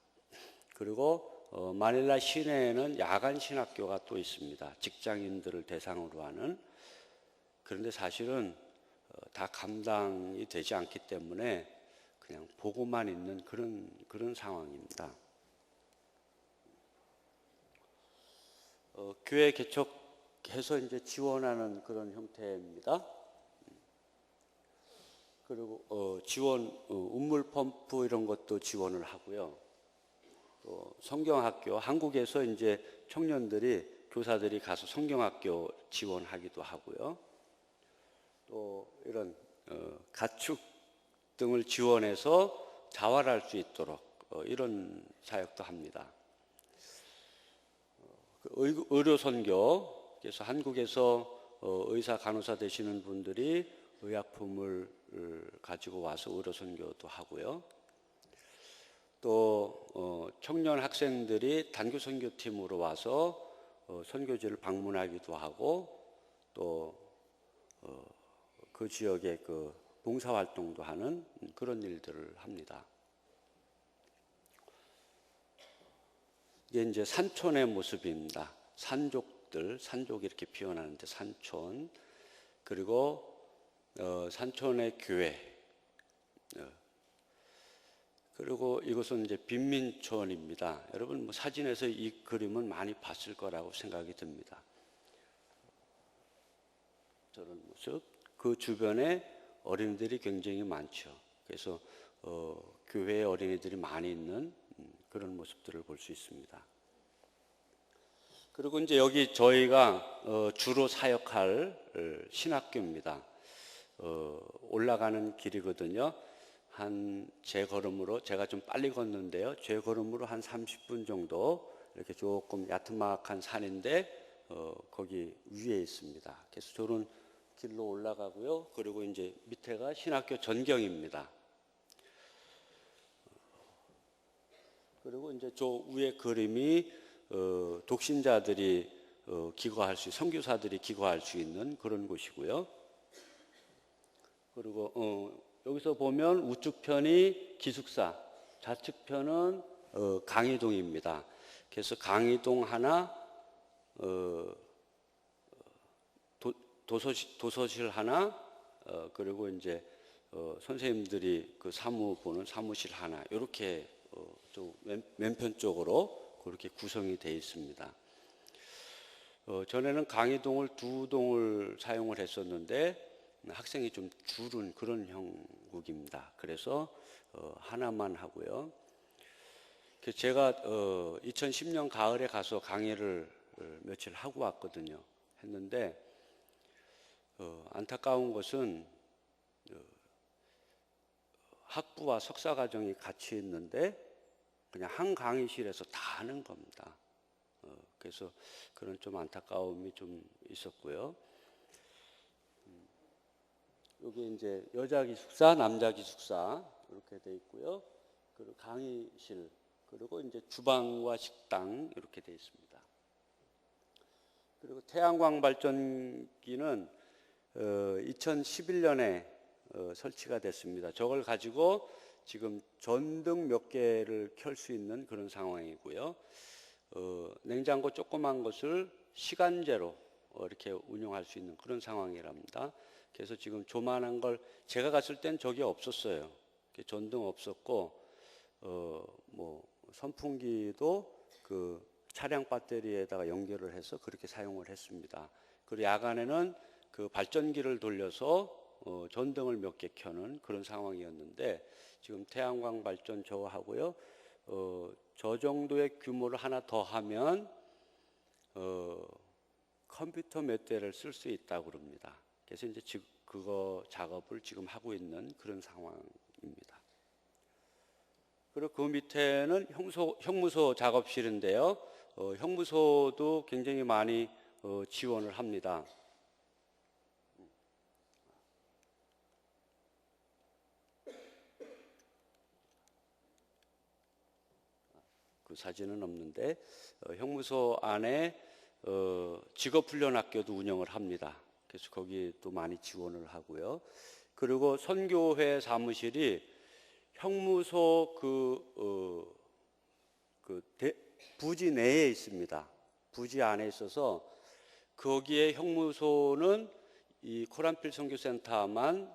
그리고 마닐라 시내에는 야간 신학교가 또 있습니다. 직장인들을 대상으로 하는. 그런데 사실은 다 감당이 되지 않기 때문에 그냥 보고만 있는 그런 상황입니다. 교회 개척해서 이제 지원하는 그런 형태입니다. 그리고 지원 우물 펌프 이런 것도 지원을 하고요. 또 성경학교 한국에서 이제 청년들이 교사들이 가서 성경학교 지원하기도 하고요. 또 이런 가축 등을 지원해서 자활할 수 있도록 이런 사역도 합니다. 의료 선교, 그래서 한국에서 의사 간호사 되시는 분들이 의약품을 가지고 와서 의료 선교도 하고요. 또 청년 학생들이 단교 선교팀으로 와서 선교지를 방문하기도 하고 또 그 지역에 그 봉사활동도 하는 그런 일들을 합니다. 이게 이제 산촌의 모습입니다. 산족이 이렇게 피어나는데 산촌, 그리고 산촌의 교회, 그리고 이것은 이제 빈민촌입니다. 여러분 뭐 사진에서 이 그림은 많이 봤을 거라고 생각이 듭니다. 저런 모습, 그 주변에 어린이들이 굉장히 많죠. 그래서 교회에 어린이들이 많이 있는 그런 모습들을 볼 수 있습니다. 그리고 이제 여기 저희가 주로 사역할 신학교입니다. 올라가는 길이거든요. 한 제 걸음으로, 제가 좀 빨리 걷는데요. 제 걸음으로 한 30분 정도 이렇게 조금 야트막한 산인데 거기 위에 있습니다. 그래서 저런 길로 올라가고요. 그리고 이제 밑에가 신학교 전경입니다. 그리고 이제 저 위에 그림이 독신자들이 기거할 수, 선교사들이 기거할 수 있는 그런 곳이고요. 그리고 여기서 보면 우측편이 기숙사, 좌측편은 강의동입니다. 그래서 강의동 하나, 도서실 하나, 그리고 이제 선생님들이 그 사무 보는 사무실 하나, 이렇게 좀 왼편 쪽으로 그렇게 구성이 되어 있습니다. 전에는 강의동을 2동을 사용을 했었는데 학생이 좀 줄은 그런 형국입니다. 그래서 하나만 하고요. 제가 2010년 가을에 가서 강의를 며칠 하고 왔거든요. 했는데 안타까운 것은 학부와 석사 과정이 같이 있는데 그냥 한 강의실에서 다 하는 겁니다. 그래서 그런 좀 안타까움이 좀 있었고요. 여기 이제 여자 기숙사, 남자 기숙사 이렇게 돼 있고요. 그리고 강의실, 그리고 이제 주방과 식당 이렇게 돼 있습니다. 그리고 태양광 발전기는 2011년에 설치가 됐습니다. 저걸 가지고 지금 전등 몇 개를 켤 수 있는 그런 상황이고요. 냉장고 조그만 것을 시간제로 이렇게 운영할 수 있는 그런 상황이랍니다. 그래서 지금 조만한 걸 제가 갔을 땐 저게 없었어요. 전등 없었고 뭐 선풍기도 그 차량 배터리에다가 연결을 해서 그렇게 사용을 했습니다. 그리고 야간에는 그 발전기를 돌려서 전등을 몇 개 켜는 그런 상황이었는데 지금 태양광 발전 저거 하고요. 저 정도의 규모를 하나 더 하면 컴퓨터 몇 대를 쓸 수 있다고 그럽니다. 그래서 이제 지금 그거 작업을 지금 하고 있는 그런 상황입니다. 그리고 그 밑에는 형무소 작업실인데요. 형무소도 굉장히 많이 지원을 합니다. 그 사진은 없는데 형무소 안에 직업훈련학교도 운영을 합니다. 그래서 거기에 또 많이 지원을 하고요. 그리고 선교회 사무실이 형무소 부지 내에 있습니다. 부지 안에 있어서 거기에 형무소는 이 코란필 선교센터만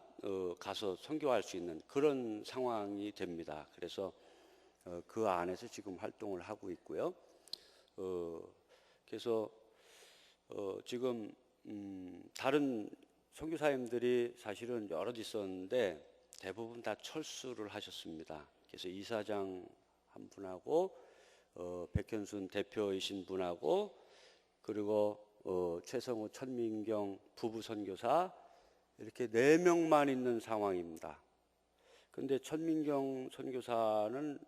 가서 선교할 수 있는 그런 상황이 됩니다. 그래서 그 안에서 지금 활동을 하고 있고요. 그래서 지금 다른 선교사님들이 사실은 여럿 있었는데 대부분 다 철수를 하셨습니다. 그래서 이사장 한 분하고 백현순 대표이신 분하고 그리고 최성우 천민경 부부 선교사 이렇게 4명만 있는 상황입니다. 그런데 천민경 선교사는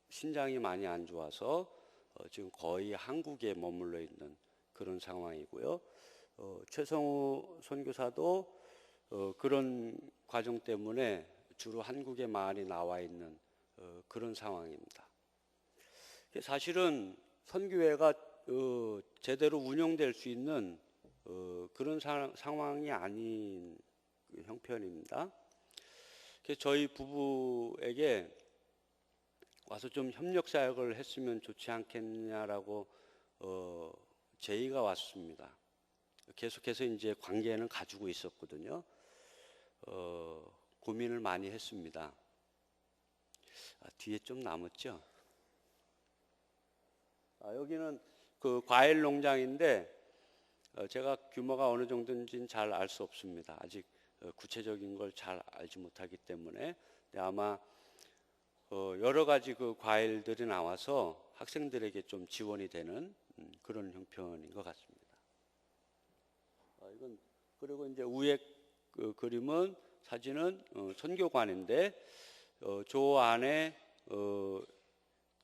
신장이 많이 안 좋아서 지금 거의 한국에 머물러 있는 그런 상황이고요. 최성우 선교사도 그런 과정 때문에 주로 한국에 많이 나와 있는 그런 상황입니다. 사실은 선교회가 제대로 운영될 수 있는 그런 상황이 아닌 형편입니다. 그래서 저희 부부에게 와서 좀 협력 사역을 했으면 좋지 않겠냐라고 제의가 왔습니다. 계속해서 이제 관계는 가지고 있었거든요. 고민을 많이 했습니다. 뒤에 좀 남았죠? 여기는 그 과일 농장인데 제가 규모가 어느 정도인지는 잘 알 수 없습니다. 아직 구체적인 걸 잘 알지 못하기 때문에 아마 여러 가지 그 과일들이 나와서 학생들에게 좀 지원이 되는 그런 형편인 것 같습니다. 이건 그리고 이제 위에 그 그림은 사진은 선교관인데 저 안에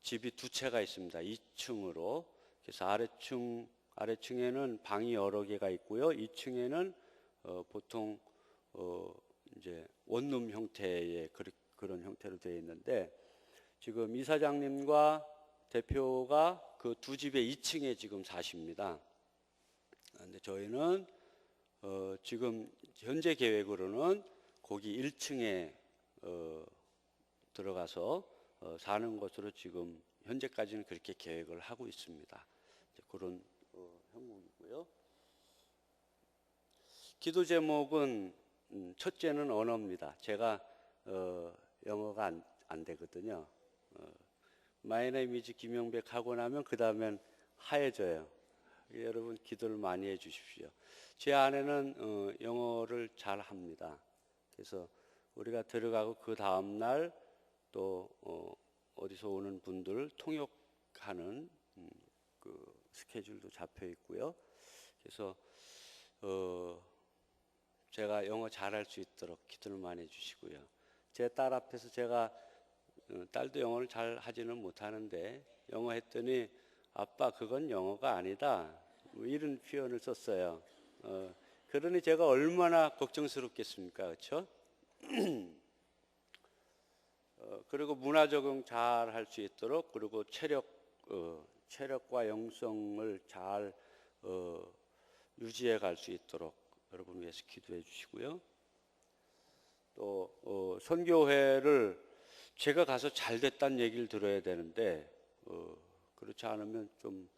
집이 2채가 있습니다. 2층으로. 그래서 아래층에는 방이 여러 개가 있고요. 2층에는 보통 이제 원룸 형태의 그런 형태로 되어 있는데 지금 이사장님과 대표가 그 두 집의 2층에 지금 사십니다. 근데 저희는 지금 현재 계획으로는 거기 1층에 들어가서 사는 것으로 지금 현재까지는 그렇게 계획을 하고 있습니다. 이제 그런 형국이고요. 기도 제목은 첫째는 언어입니다. 제가 영어가 안 되거든요. My name is 김영백 하고 나면 그 다음엔 하얘져요. 여러분 기도를 많이 해주십시오. 제 아내는 영어를 잘 합니다. 그래서 우리가 들어가고 그 다음날 또 어디서 오는 분들 통역하는 그 스케줄도 잡혀 있고요. 그래서 제가 영어 잘할 수 있도록 기도를 많이 해주시고요. 제 딸 앞에서 제가 딸도 영어를 잘 하지는 못하는데 영어 했더니 아빠 그건 영어가 아니다 뭐 이런 표현을 썼어요. 그러니 제가 얼마나 걱정스럽겠습니까, 그렇죠? 그리고 문화 적응 잘 할 수 있도록 그리고 체력과 영성을 잘 유지해 갈 수 있도록 여러분 위해서 기도해 주시고요. 또 선교회를 제가 가서 잘 됐다는 얘기를 들어야 되는데 그렇지 않으면 좀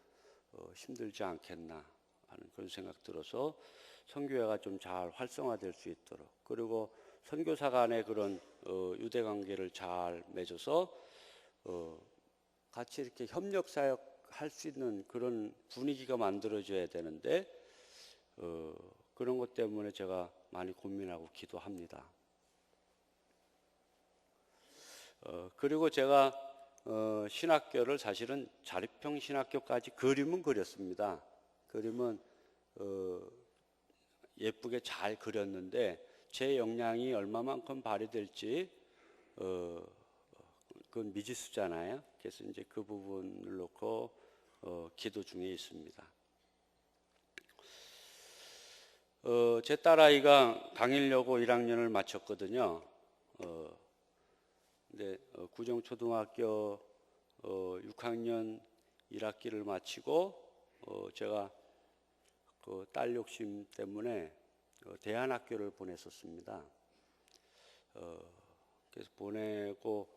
힘들지 않겠나 하는 그런 생각 들어서 선교회가 좀 잘 활성화될 수 있도록 그리고 선교사 간의 그런 유대 관계를 잘 맺어서 같이 이렇게 협력 사역할 수 있는 그런 분위기가 만들어져야 되는데 그런 것 때문에 제가 많이 고민하고 기도합니다. 그리고 제가 신학교를 사실은 자립형 신학교까지 그림은 그렸습니다. 그림은 예쁘게 잘 그렸는데 제 역량이 얼마만큼 발휘될지 그건 미지수잖아요. 그래서 이제 그 부분을 놓고 기도 중에 있습니다. 제 딸아이가 강일여고 1학년을 마쳤거든요. 근데 구정초등학교 6학년 1학기를 마치고 제가 그 딸 욕심 때문에 대안학교를 보냈었습니다. 그래서 보내고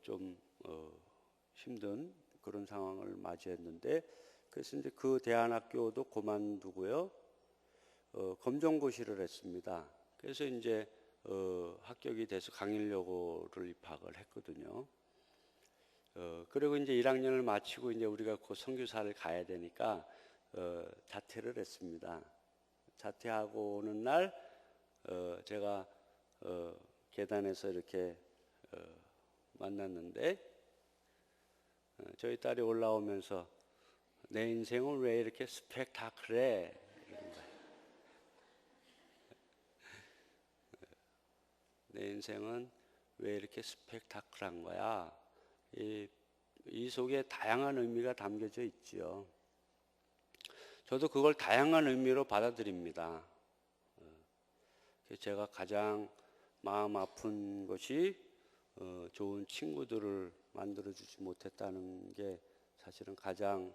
좀 힘든 그런 상황을 맞이했는데 그래서 이제 그 대안학교도 그만두고요. 검정고시를 했습니다. 그래서 이제 합격이 돼서 강일여고를 입학을 했거든요. 그리고 이제 1학년을 마치고 이제 우리가 그 선교사를 가야 되니까 자퇴를 했습니다. 자퇴하고 오는 날 제가 계단에서 이렇게 만났는데 저희 딸이 올라오면서 내 인생은 왜 이렇게 스펙타클해? 이러는 거예요. 내 인생은 왜 이렇게 스펙타클한 거야? 이 속에 다양한 의미가 담겨져 있지요. 저도 그걸 다양한 의미로 받아들입니다. 제가 가장 마음 아픈 것이 좋은 친구들을 만들어주지 못했다는 게 사실은 가장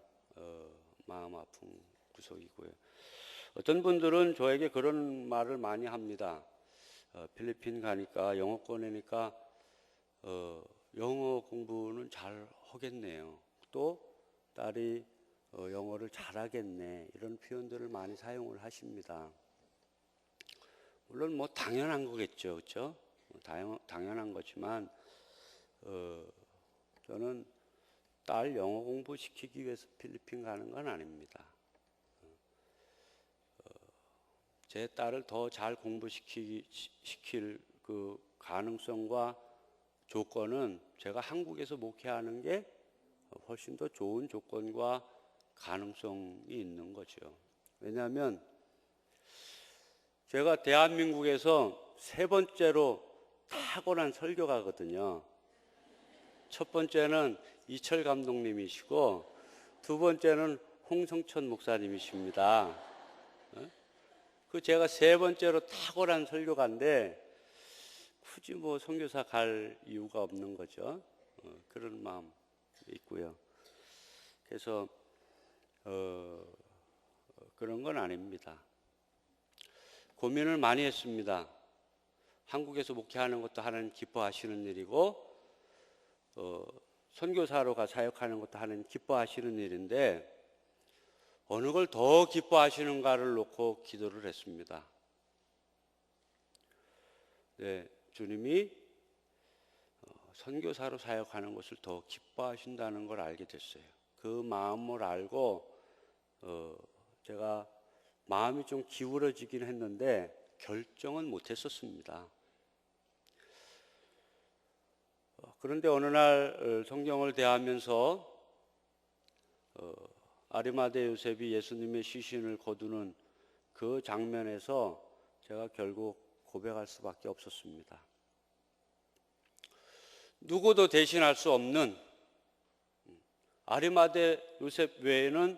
마음 아픈 구석이고요. 어떤 분들은 저에게 그런 말을 많이 합니다. 필리핀 가니까 영어권이니까 영어 공부는 잘 하겠네요. 또 딸이 영어를 잘하겠네 이런 표현들을 많이 사용을 하십니다. 물론 뭐 당연한 거겠죠, 그렇죠? 당연한 거지만 저는 딸 영어 공부 시키기 위해서 필리핀 가는 건 아닙니다. 제 딸을 더 잘 공부시킬 그 가능성과 조건은 제가 한국에서 목회하는 게 훨씬 더 좋은 조건과 가능성이 있는 거죠. 왜냐하면 제가 대한민국에서 세 번째로 탁월한 설교가거든요. 첫 번째는 이철 감독님이시고 두 번째는 홍성천 목사님이십니다. 그 제가 세 번째로 탁월한 설교가인데 굳이 뭐 선교사 갈 이유가 없는 거죠. 그런 마음 있고요. 그래서 그런 건 아닙니다. 고민을 많이 했습니다. 한국에서 목회하는 것도 하나님 기뻐하시는 일이고 선교사로가 사역하는 것도 하나님 기뻐하시는 일인데 어느 걸 더 기뻐하시는가를 놓고 기도를 했습니다. 네, 주님이 선교사로 사역하는 것을 더 기뻐하신다는 걸 알게 됐어요. 그 마음을 알고 제가 마음이 좀 기울어지긴 했는데 결정은 못했었습니다. 그런데 어느 날 성경을 대하면서 아리마대 요셉이 예수님의 시신을 거두는 그 장면에서 제가 결국 고백할 수밖에 없었습니다. 누구도 대신할 수 없는 아리마대 요셉 외에는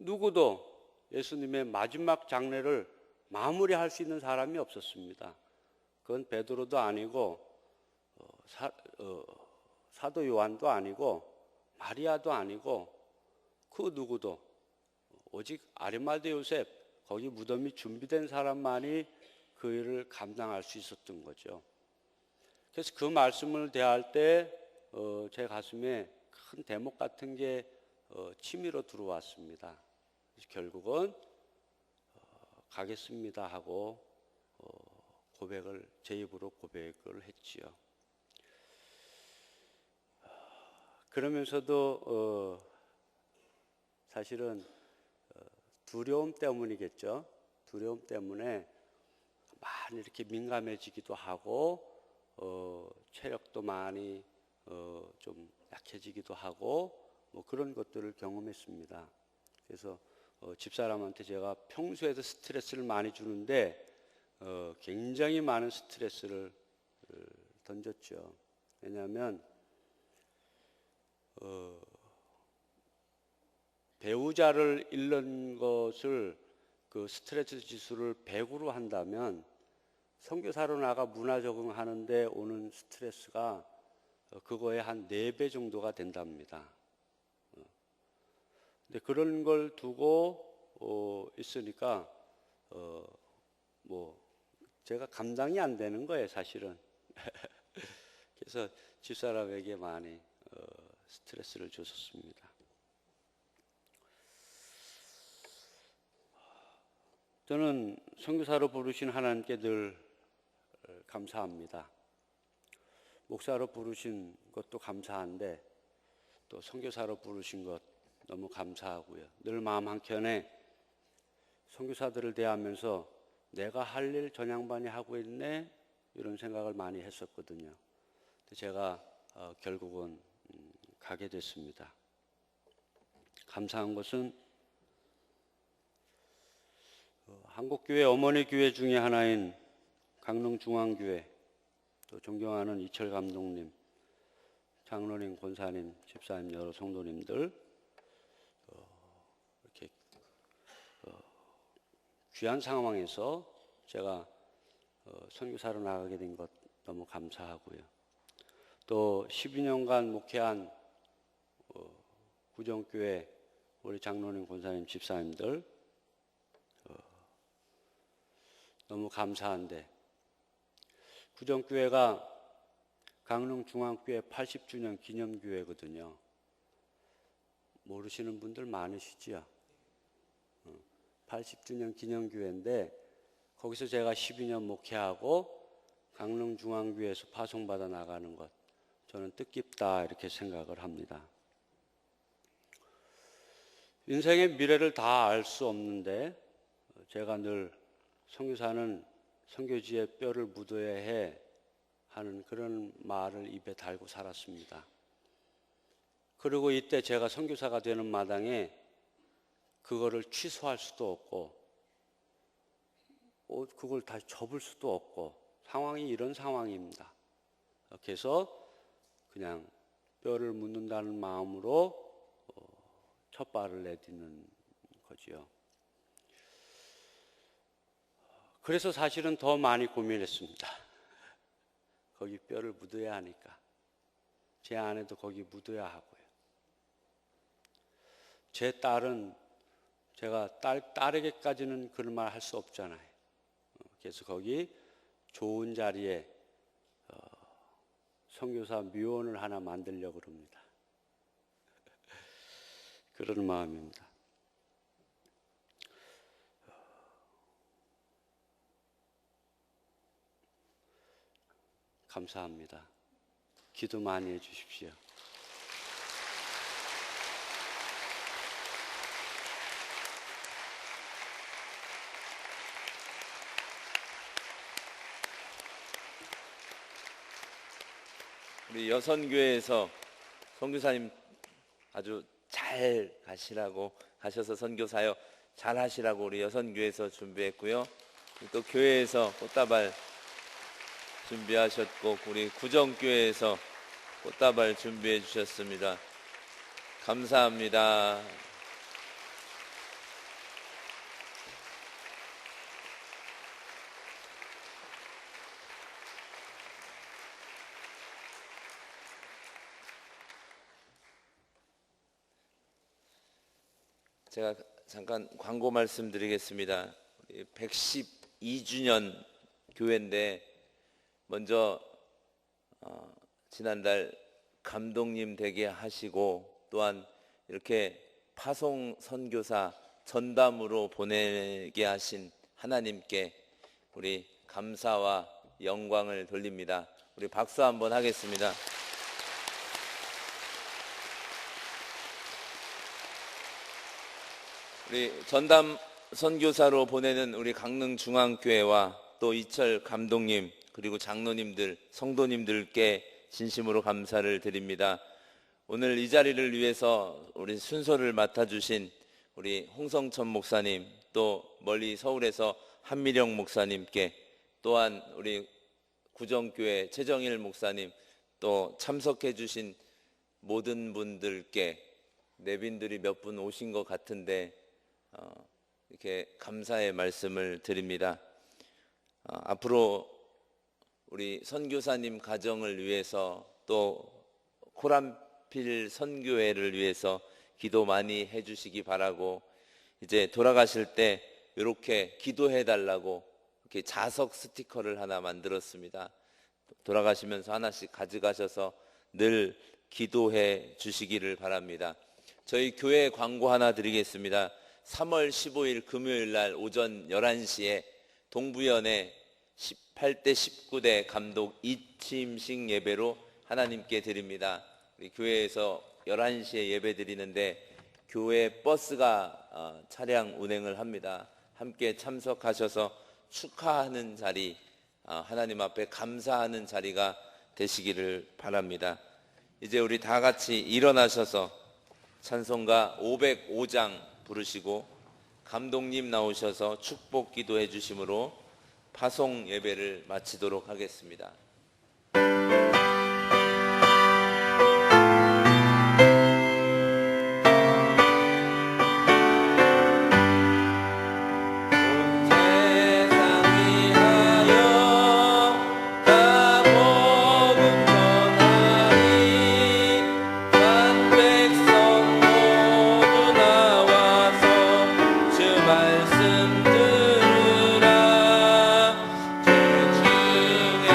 누구도 예수님의 마지막 장례를 마무리할 수 있는 사람이 없었습니다. 그건 베드로도 아니고 사도 요한도 아니고 마리아도 아니고 그 누구도 오직 아리마대 요셉 거기 무덤이 준비된 사람만이 그 일을 감당할 수 있었던 거죠. 그래서 그 말씀을 대할 때 제 가슴에 큰 대목 같은 게 치밀어 들어왔습니다. 그래서 결국은 가겠습니다 하고 고백을 제 입으로 고백을 했지요. 그러면서도 사실은 두려움 때문이겠죠. 두려움 때문에 많이 이렇게 민감해지기도 하고 체력도 많이 좀 약해지기도 하고 뭐 그런 것들을 경험했습니다. 그래서 집사람한테 제가 평소에도 스트레스를 많이 주는데 굉장히 많은 스트레스를 던졌죠. 왜냐하면 배우자를 잃는 것을 그 스트레스 지수를 100으로 한다면 선교사로 나가 문화 적응하는데 오는 스트레스가 그거의 한 4배 정도가 된답니다. 근데 그런 걸 두고 있으니까 뭐 제가 감당이 안 되는 거예요, 사실은. 그래서 집사람에게 많이 스트레스를 줬었습니다. 저는 선교사로 부르신 하나님께 늘 감사합니다. 목사로 부르신 것도 감사한데 또 선교사로 부르신 것 너무 감사하고요. 늘 마음 한켠에 선교사들을 대하면서 내가 할 일 전 양반이 하고 있네 이런 생각을 많이 했었거든요. 제가 결국은 가게 됐습니다. 감사한 것은 한국교회 어머니 교회 중에 하나인 강릉중앙교회, 또 존경하는 이철 감독님, 장로님, 권사님, 집사님, 여러 성도님들 이렇게 귀한 상황에서 제가 선교사로 나가게 된 것 너무 감사하고요. 또 12년간 목회한 구정교회 우리 장로님, 권사님, 집사님들 너무 감사한데 구정교회가 강릉중앙교회 80주년 기념교회거든요. 모르시는 분들 많으시지요? 80주년 기념교회인데 거기서 제가 12년 목회하고 강릉중앙교회에서 파송받아 나가는 것 저는 뜻깊다 이렇게 생각을 합니다. 인생의 미래를 다 알 수 없는데 제가 늘 선교사는 선교지에 뼈를 묻어야 해 하는 그런 말을 입에 달고 살았습니다. 그리고 이때 제가 선교사가 되는 마당에 그거를 취소할 수도 없고 그걸 다시 접을 수도 없고 상황이 이런 상황입니다. 그래서 그냥 뼈를 묻는다는 마음으로 첫 발을 내딛는 거지요. 그래서 사실은 더 많이 고민했습니다. 거기 뼈를 묻어야 하니까. 제 아내도 거기 묻어야 하고요. 제 딸은 제가 딸에게까지는 그런 말 할 수 없잖아요. 그래서 거기 좋은 자리에 선교사 묘원을 하나 만들려고 그럽니다. 그런 마음입니다. 감사합니다. 기도 많이 해주십시오. 우리 여선교회에서 선교사님 아주 잘 가셔서 선교 사역 잘 하시라고 우리 여선교회에서 준비했고요. 또 교회에서 꽃다발 준비하셨고 우리 구정교회에서 꽃다발 준비해 주셨습니다. 감사합니다. 제가 잠깐 광고 말씀드리겠습니다. 112주년 교회인데 먼저 지난달 감독님 되게 하시고 또한 이렇게 파송 선교사 전담으로 보내게 하신 하나님께 우리 감사와 영광을 돌립니다. 우리 박수 한번 하겠습니다. 우리 전담 선교사로 보내는 우리 강릉중앙교회와 또 이철 감독님 그리고 장로님들, 성도님들께 진심으로 감사를 드립니다. 오늘 이 자리를 위해서 우리 순서를 맡아주신 우리 홍성천 목사님, 또 멀리 서울에서 한미령 목사님께, 또한 우리 구정교회 최정일 목사님, 또 참석해 주신 모든 분들께, 내빈들이 몇 분 오신 것 같은데 이렇게 감사의 말씀을 드립니다. 앞으로 우리 선교사님 가정을 위해서 또 코란필 선교회를 위해서 기도 많이 해주시기 바라고, 이제 돌아가실 때 이렇게 기도해 달라고 이렇게 자석 스티커를 하나 만들었습니다. 돌아가시면서 하나씩 가져가셔서 늘 기도해 주시기를 바랍니다. 저희 교회 광고 하나 드리겠습니다. 3월 15일 금요일 날 오전 11시에 동부연에 18대 19대 감독 이침식 예배로 하나님께 드립니다. 우리 교회에서 11시에 예배 드리는데 교회 버스가 차량 운행을 합니다. 함께 참석하셔서 축하하는 자리, 하나님 앞에 감사하는 자리가 되시기를 바랍니다. 이제 우리 다 같이 일어나셔서 찬송가 505장 부르시고 감독님 나오셔서 축복 기도해 주심으로 파송 예배를 마치도록 하겠습니다. 말씀 들으라 주 중에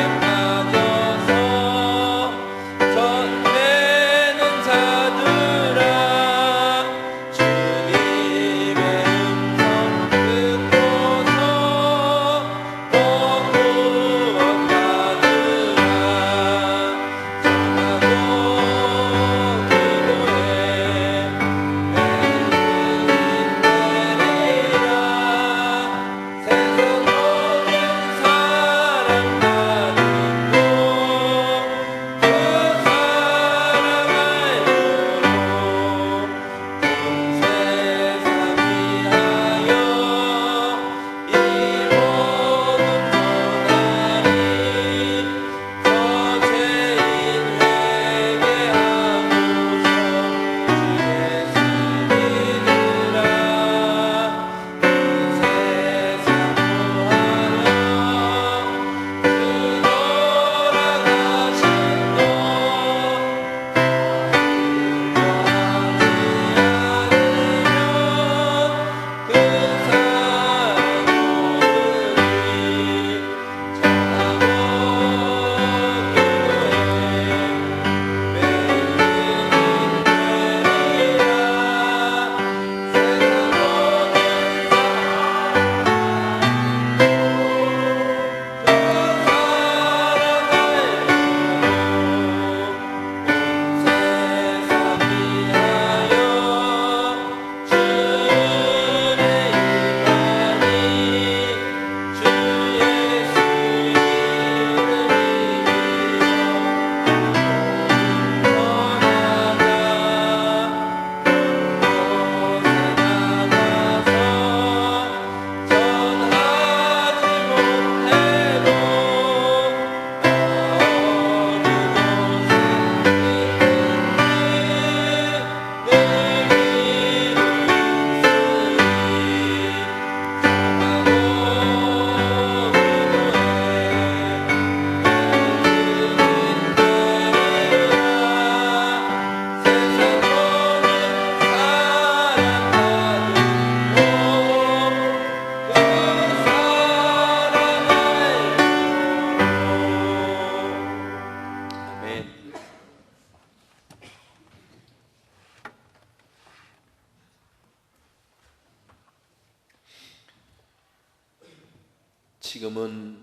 지금은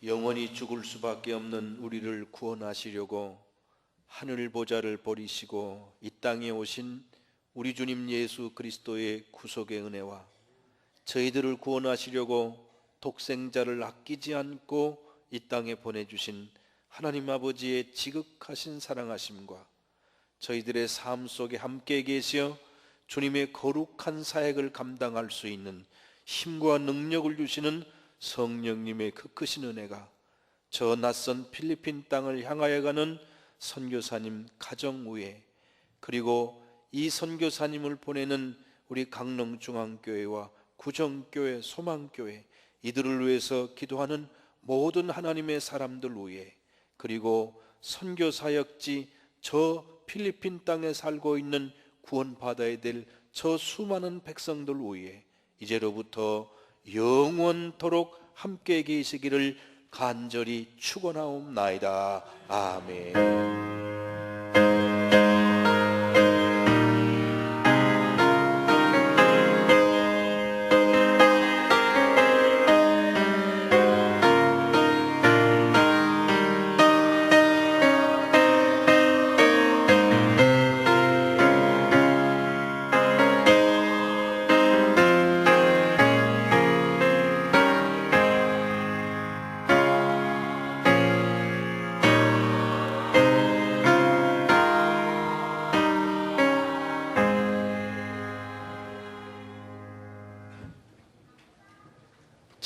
영원히 죽을 수밖에 없는 우리를 구원하시려고 하늘 보좌를 버리시고 이 땅에 오신 우리 주님 예수 그리스도의 구속의 은혜와 저희들을 구원하시려고 독생자를 아끼지 않고 이 땅에 보내주신 하나님 아버지의 지극하신 사랑하심과 저희들의 삶 속에 함께 계시어 주님의 거룩한 사역을 감당할 수 있는 힘과 능력을 주시는 성령님의 그 크신 은혜가 저 낯선 필리핀 땅을 향하여 가는 선교사님 가정 위에, 그리고 이 선교사님을 보내는 우리 강릉중앙교회와 구정교회, 소망교회, 이들을 위해서 기도하는 모든 하나님의 사람들 위에, 그리고 선교사역지 저 필리핀 땅에 살고 있는 구원받아야 될 저 수많은 백성들 위에 이제로부터 영원토록 함께 계시기를 간절히 축원하옵나이다. 아멘.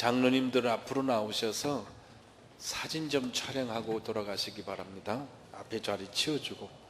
장로님들 앞으로 나오셔서 사진 좀 촬영하고 돌아가시기 바랍니다. 앞에 자리 치워주고.